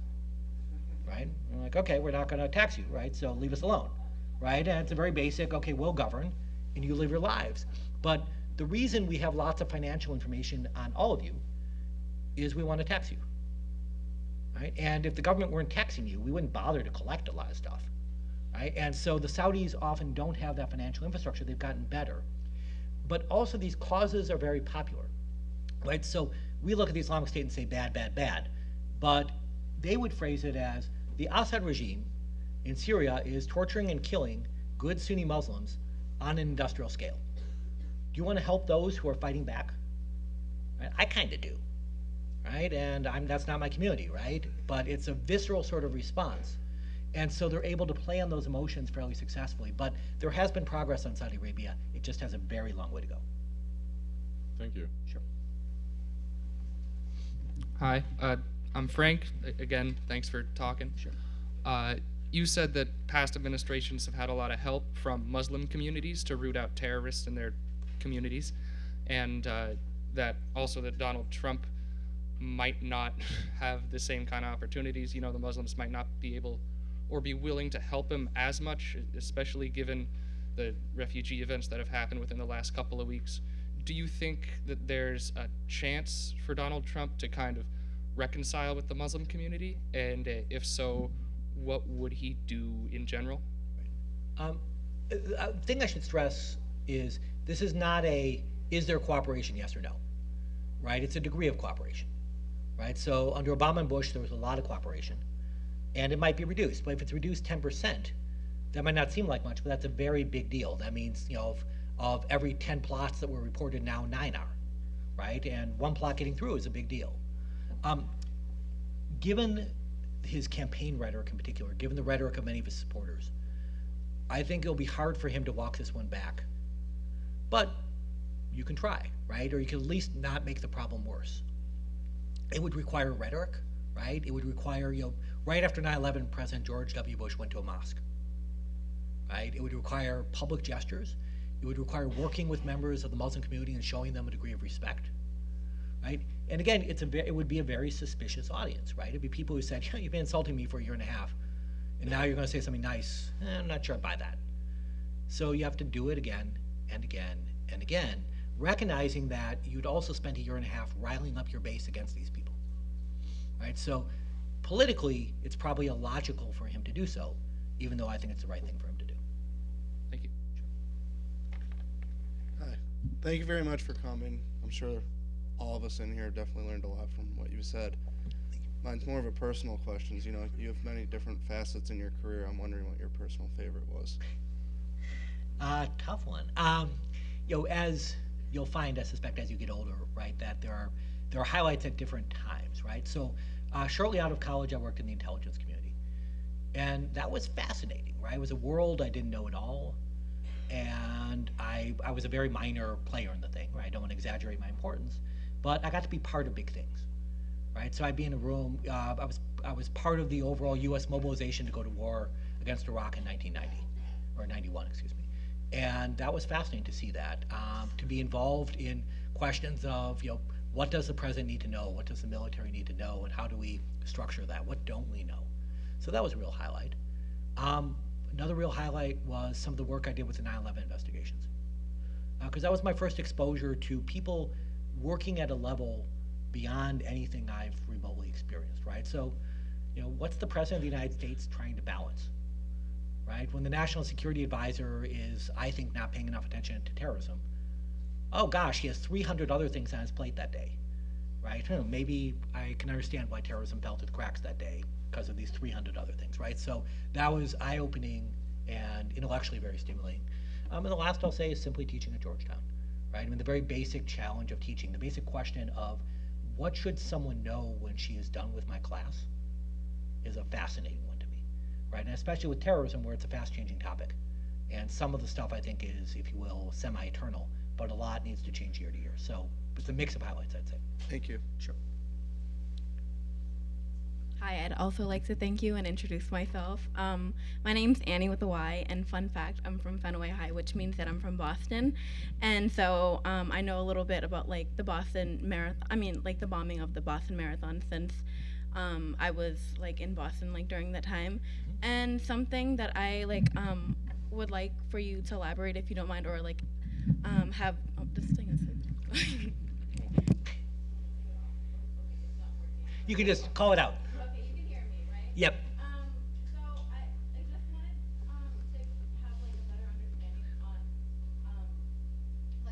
right? They're like, okay, we're not going to tax you, right? So leave us alone, right? And it's a very basic, okay, we'll govern, and you live your lives. But the reason we have lots of financial information on all of you is we want to tax you, right? And if the government weren't taxing you, we wouldn't bother to collect a lot of stuff, right? And so the Saudis often don't have that financial infrastructure. They've gotten better. But also these causes are very popular, right? So we look at the Islamic State and say bad, bad, bad. But they would phrase it as the Assad regime in Syria is torturing and killing good Sunni Muslims on an industrial scale. Do you want to help those who are fighting back? Right? I kind of do, right? And that's not my community, right? But it's a visceral sort of response. And so they're able to play on those emotions fairly successfully. But there has been progress on Saudi Arabia. It just has a very long way to go. Thank you. Sure. Hi, I'm Frank. Again, thanks for talking. Sure. You said that past administrations have had a lot of help from Muslim communities to root out terrorists in their communities, and that also that Donald Trump might not have the same kind of opportunities. The Muslims might not be able or be willing to help him as much, especially given the refugee events that have happened within the last couple of weeks. Do you think that there's a chance for Donald Trump to kind of reconcile with the Muslim community? And if so, what would he do in general? The thing I should stress is this is not is there cooperation, yes or no, right? It's a degree of cooperation, right? So under Obama and Bush, there was a lot of cooperation, and it might be reduced. But if it's reduced 10%, that might not seem like much, but that's a very big deal. That means, of every 10 plots that were reported now, 9 are, right? And one plot getting through is a big deal. Given his campaign rhetoric in particular, given the rhetoric of many of his supporters, I think it'll be hard for him to walk this one back. But you can try, right? Or you can at least not make the problem worse. It would require rhetoric, right? It would require, right after 9/11, President George W. Bush went to a mosque, right? It would require public gestures. It would require working with members of the Muslim community and showing them a degree of respect, right? And again, it would be a very suspicious audience, right? It'd be people who said, you've been insulting me for a year and a half, and now you're going to say something nice. I'm not sure I buy that. So you have to do it again and again and again, recognizing that you'd also spent a year and a half riling up your base against these people, right? So politically, it's probably illogical for him to do so, even though I think it's the right thing for him to do. Thank you. Hi. Thank you very much for coming. I'm sure all of us in here definitely learned a lot from what you said. Mine's more of a personal question. You have many different facets in your career. I'm wondering what your personal favorite was. Tough one. As you'll find, I suspect, as you get older, right, that there are highlights at different times, right? So shortly out of college, I worked in the intelligence community, and that was fascinating, right? It was a world I didn't know at all, and I was a very minor player in the thing, right? I don't want to exaggerate my importance, but I got to be part of big things, right? So I'd be in a room. I was part of the overall U.S. mobilization to go to war against Iraq in 1990 or 91, excuse me. And that was fascinating to see that, to be involved in questions of, what does the president need to know? What does the military need to know? And how do we structure that? What don't we know? So that was a real highlight. Another real highlight was some of the work I did with the 9/11 investigations. Because that was my first exposure to people working at a level beyond anything I've remotely experienced, right? So, what's the president of the United States trying to balance? Right? When the National Security Advisor is, I think, not paying enough attention to terrorism, oh gosh, he has 300 other things on his plate that day, right? Maybe I can understand why terrorism fell through the cracks that day because of these 300 other things, right? So that was eye-opening and intellectually very stimulating. And the last I'll say is simply teaching at Georgetown, right? I mean, the very basic challenge of teaching, the basic question of what should someone know when she is done with my class is a fascinating one. Right, and especially with terrorism, where it's a fast-changing topic, and some of the stuff I think is, if you will, semi-eternal, but a lot needs to change year to year. So it's a mix of highlights, I'd say. Thank you. Sure. Hi, I'd also like to thank you and introduce myself. My name's Annie with a Y, and fun fact, I'm from Fenway High, which means that I'm from Boston, and so I know a little bit about the Boston Marathon. The bombing of the Boston Marathon, since I was in Boston during that time. And something that I would like for you to elaborate, if you don't mind, or have this thing is You can just call it out. Okay, you can hear me, right? Yep. So I just wanted to have a better understanding on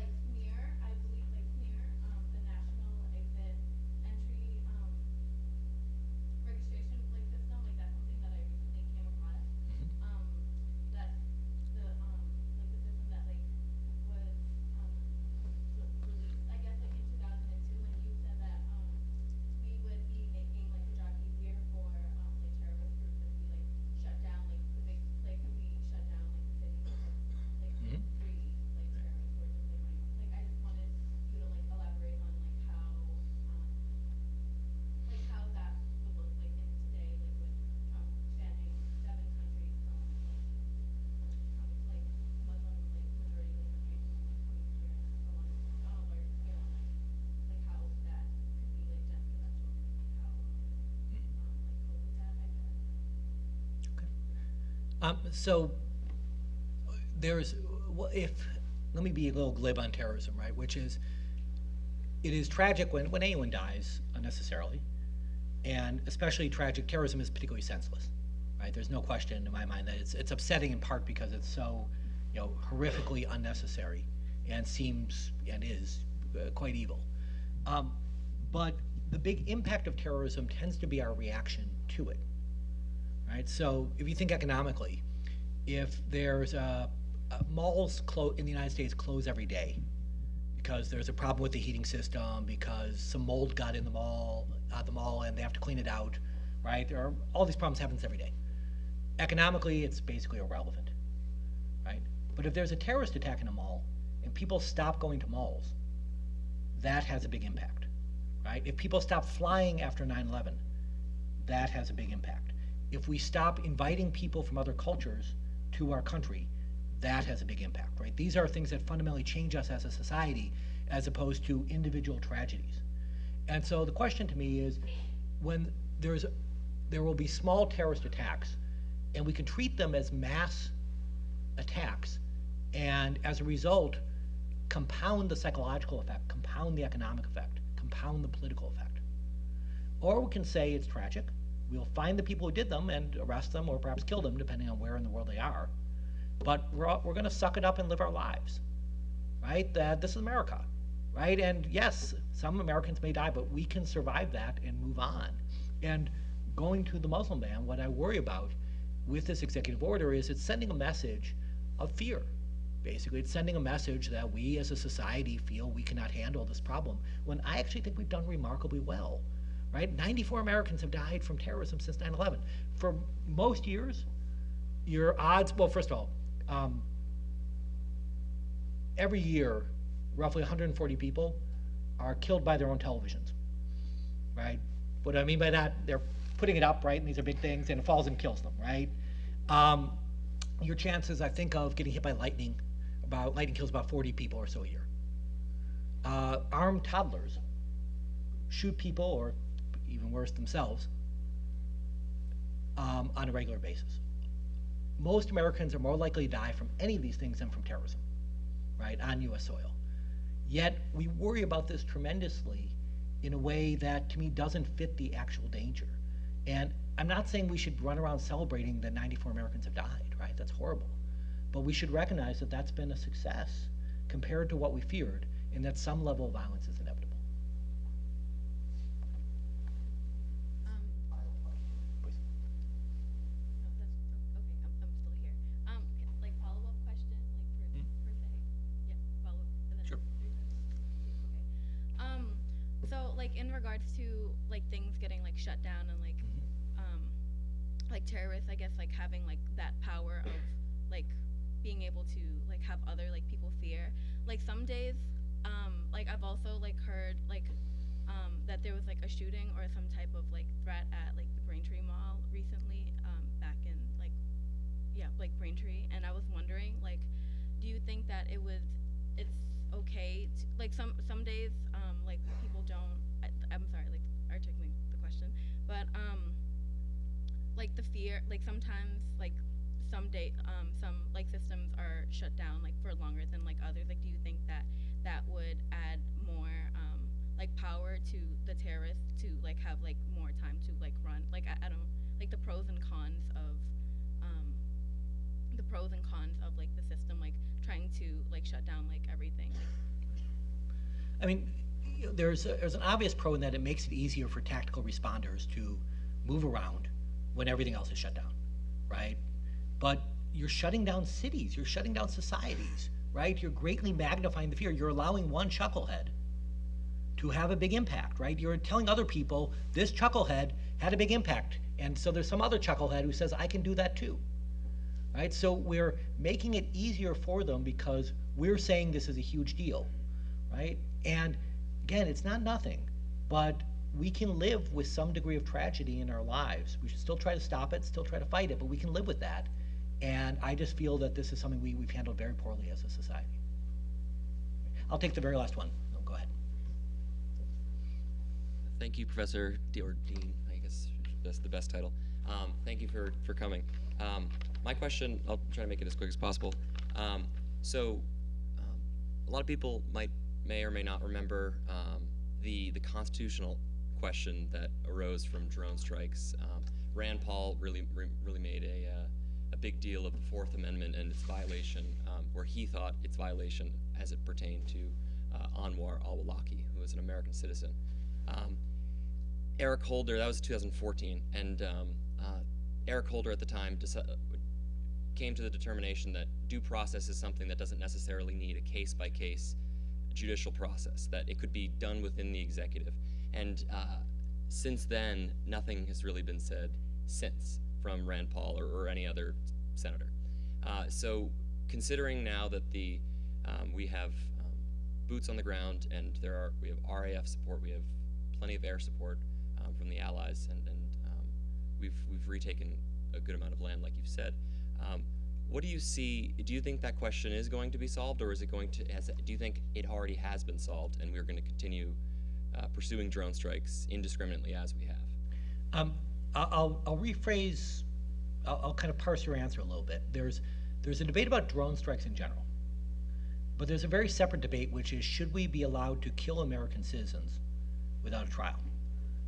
SMEAR. I believe SMEAR, the National Exit Entry Registration system. That's something that I recently came across. That's the system that was released, I guess, in 2002, and you said that we would be making the job easier for terrorist groups if we shut down the big could we shut down the city free terrorist groups if they might. I just wanted you to elaborate on how that would look in today with Trump banning 7 countries from Muslim majority countries from coming here and so on. How that could be detrimental, how cope with that, I guess. So let me be a little glib on terrorism, right? Which is, it is tragic when anyone dies unnecessarily, and especially tragic terrorism is particularly senseless, right? There's no question in my mind that it's upsetting in part because it's so, horrifically unnecessary and seems and is quite evil. But the big impact of terrorism tends to be our reaction to it, right? So if you think economically, if there's malls in the United States close every day, because there's a problem with the heating system, because some mold got in the mall, and they have to clean it out, right? There are all these problems happens every day. Economically, it's basically irrelevant, right? But if there's a terrorist attack in a mall and people stop going to malls, that has a big impact, right? If people stop flying after 9/11, that has a big impact. If we stop inviting people from other cultures to our country, that has a big impact, right? These are things that fundamentally change us as a society as opposed to individual tragedies. And so the question to me is, when there will be small terrorist attacks, and we can treat them as mass attacks, and as a result, compound the psychological effect, compound the economic effect, compound the political effect. Or we can say it's tragic. We'll find the people who did them and arrest them or perhaps kill them, depending on where in the world they are. But we're going to suck it up and live our lives, right? This is America, right? And yes, some Americans may die, but we can survive that and move on. And going to the Muslim ban, what I worry about with this executive order is it's sending a message of fear. Basically, it's sending a message that we as a society feel we cannot handle this problem, when I actually think we've done remarkably well, right? 94 Americans have died from terrorism since 9/11. For most years, your odds, well, first of all, every year, roughly 140 people are killed by their own televisions, right? What I mean by that, they're putting it up, right, and these are big things, and it falls and kills them, right? Your chances, I think, of getting hit by lightning kills about 40 people or so a year. Armed toddlers shoot people, or even worse, themselves, on a regular basis. Most Americans are more likely to die from any of these things than from terrorism, right, on US soil. Yet we worry about this tremendously in a way that, to me, doesn't fit the actual danger. And I'm not saying we should run around celebrating that 94 Americans have died, right? That's horrible. But we should recognize that that's been a success compared to what we feared, and that some level of violence is inevitable. In regards to like things getting like shut down and like terrorists, I guess, like having like that power of like being able to like have other like people fear. Like some days, like I've also like heard like that there was like a shooting or some type of like threat at like the Braintree Mall recently, back in like Braintree, and I was wondering, like, do you think that it's okay to, like some days like people don't, I'm sorry, like articulating the question, but like the fear, like sometimes like some like systems are shut down like for longer than like others. Like, do you think that that would add more like power to the terrorists to like have like more time to like run? Like I don't, like the pros and cons of like the system, like trying to like shut down like everything. I mean, there's an obvious pro in that it makes it easier for tactical responders to move around when everything else is shut down, right? But you're shutting down cities, you're shutting down societies, right? You're greatly magnifying the fear. You're allowing one chucklehead to have a big impact, right? You're telling other people this chucklehead had a big impact, and so there's some other chucklehead who says I can do that too, right? So we're making it easier for them because we're saying this is a huge deal, right? And again, it's not nothing, but we can live with some degree of tragedy in our lives. We should still try to stop it, still try to fight it, but we can live with that. And I just feel that this is something we've handled very poorly as a society. I'll take the very last one. Oh, go ahead. Thank you, Professor or Dean, I guess that's the best title. Thank you for coming. My question, I'll try to make it as quick as possible. A lot of people may or may not remember the constitutional question that arose from drone strikes. Rand Paul really made a big deal of the Fourth Amendment and its violation, where he thought its violation as it pertained to Anwar al-Awlaki, who was an American citizen. Eric Holder, that was 2014, and Eric Holder at the time came to the determination that due process is something that doesn't necessarily need a case-by-case judicial process, that it could be done within the executive. And since then, nothing has really been said since from Rand Paul or any other senator. So considering now that we have boots on the ground, and we have RAF support, we have plenty of air support from the allies, and we've retaken a good amount of land, like you've said. What do you see? Do you think that question is going to be solved, or is it going to? Do you think it already has been solved, and we're going to continue pursuing drone strikes indiscriminately as we have? I'll rephrase. I'll kind of parse your answer a little bit. There's a debate about drone strikes in general, but there's a very separate debate, which is, should we be allowed to kill American citizens without a trial,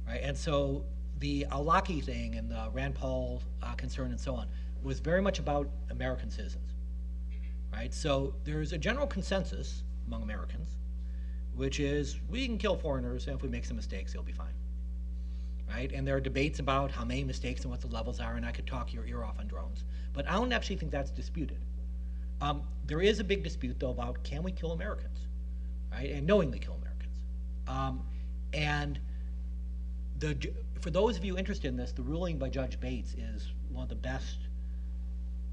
right? And so the al-Awlaki thing and the Rand Paul concern and so on was very much about American citizens, right? So there's a general consensus among Americans, which is we can kill foreigners, and if we make some mistakes, they'll be fine, right? And there are debates about how many mistakes and what the levels are, and I could talk your ear off on drones, but I don't actually think that's disputed. There is a big dispute, though, about can we kill Americans, right? And knowingly kill Americans. And for those of you interested in this, the ruling by Judge Bates is one of the best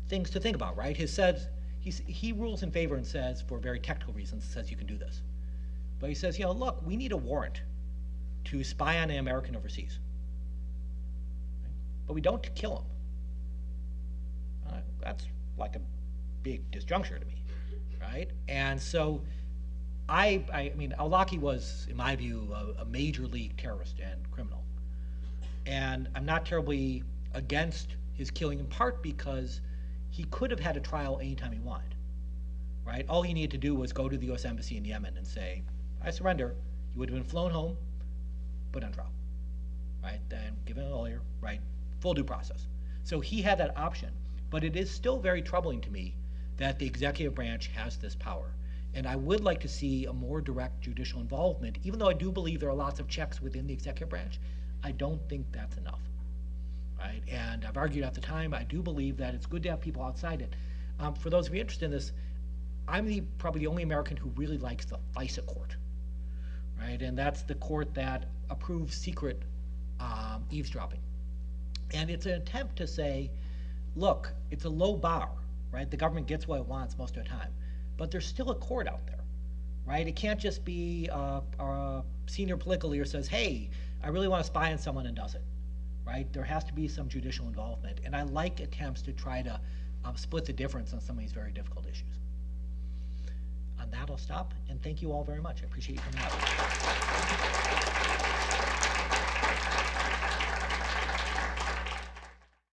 things to think about, right? He rules in favor and says, for very technical reasons, says you can do this. But he says, look, we need a warrant to spy on an American overseas. Right? But we don't to kill him. That's like a big disjuncture to me, right? And so I mean, al-Awlaki was, in my view, a major league terrorist and criminal. And I'm not terribly against his killing, in part because he could have had a trial anytime he wanted, right? All he needed to do was go to the U.S. Embassy in Yemen and say, I surrender. He would have been flown home, put on trial, right? Then given a lawyer, right? Full due process. So he had that option. But it is still very troubling to me that the executive branch has this power. And I would like to see a more direct judicial involvement, even though I do believe there are lots of checks within the executive branch. I don't think that's enough, right? And I've argued at the time, I do believe that it's good to have people outside it. For those of you interested in this, I'm probably the only American who really likes the FISA court, right? And that's the court that approves secret eavesdropping. And it's an attempt to say, look, it's a low bar, right? The government gets what it wants most of the time, but there's still a court out there, right? It can't just be a senior political leader says, hey, I really want to spy on someone and does it, right? There has to be some judicial involvement. And I like attempts to try to split the difference on some of these very difficult issues. On that, I'll stop, and thank you all very much. I appreciate you coming out.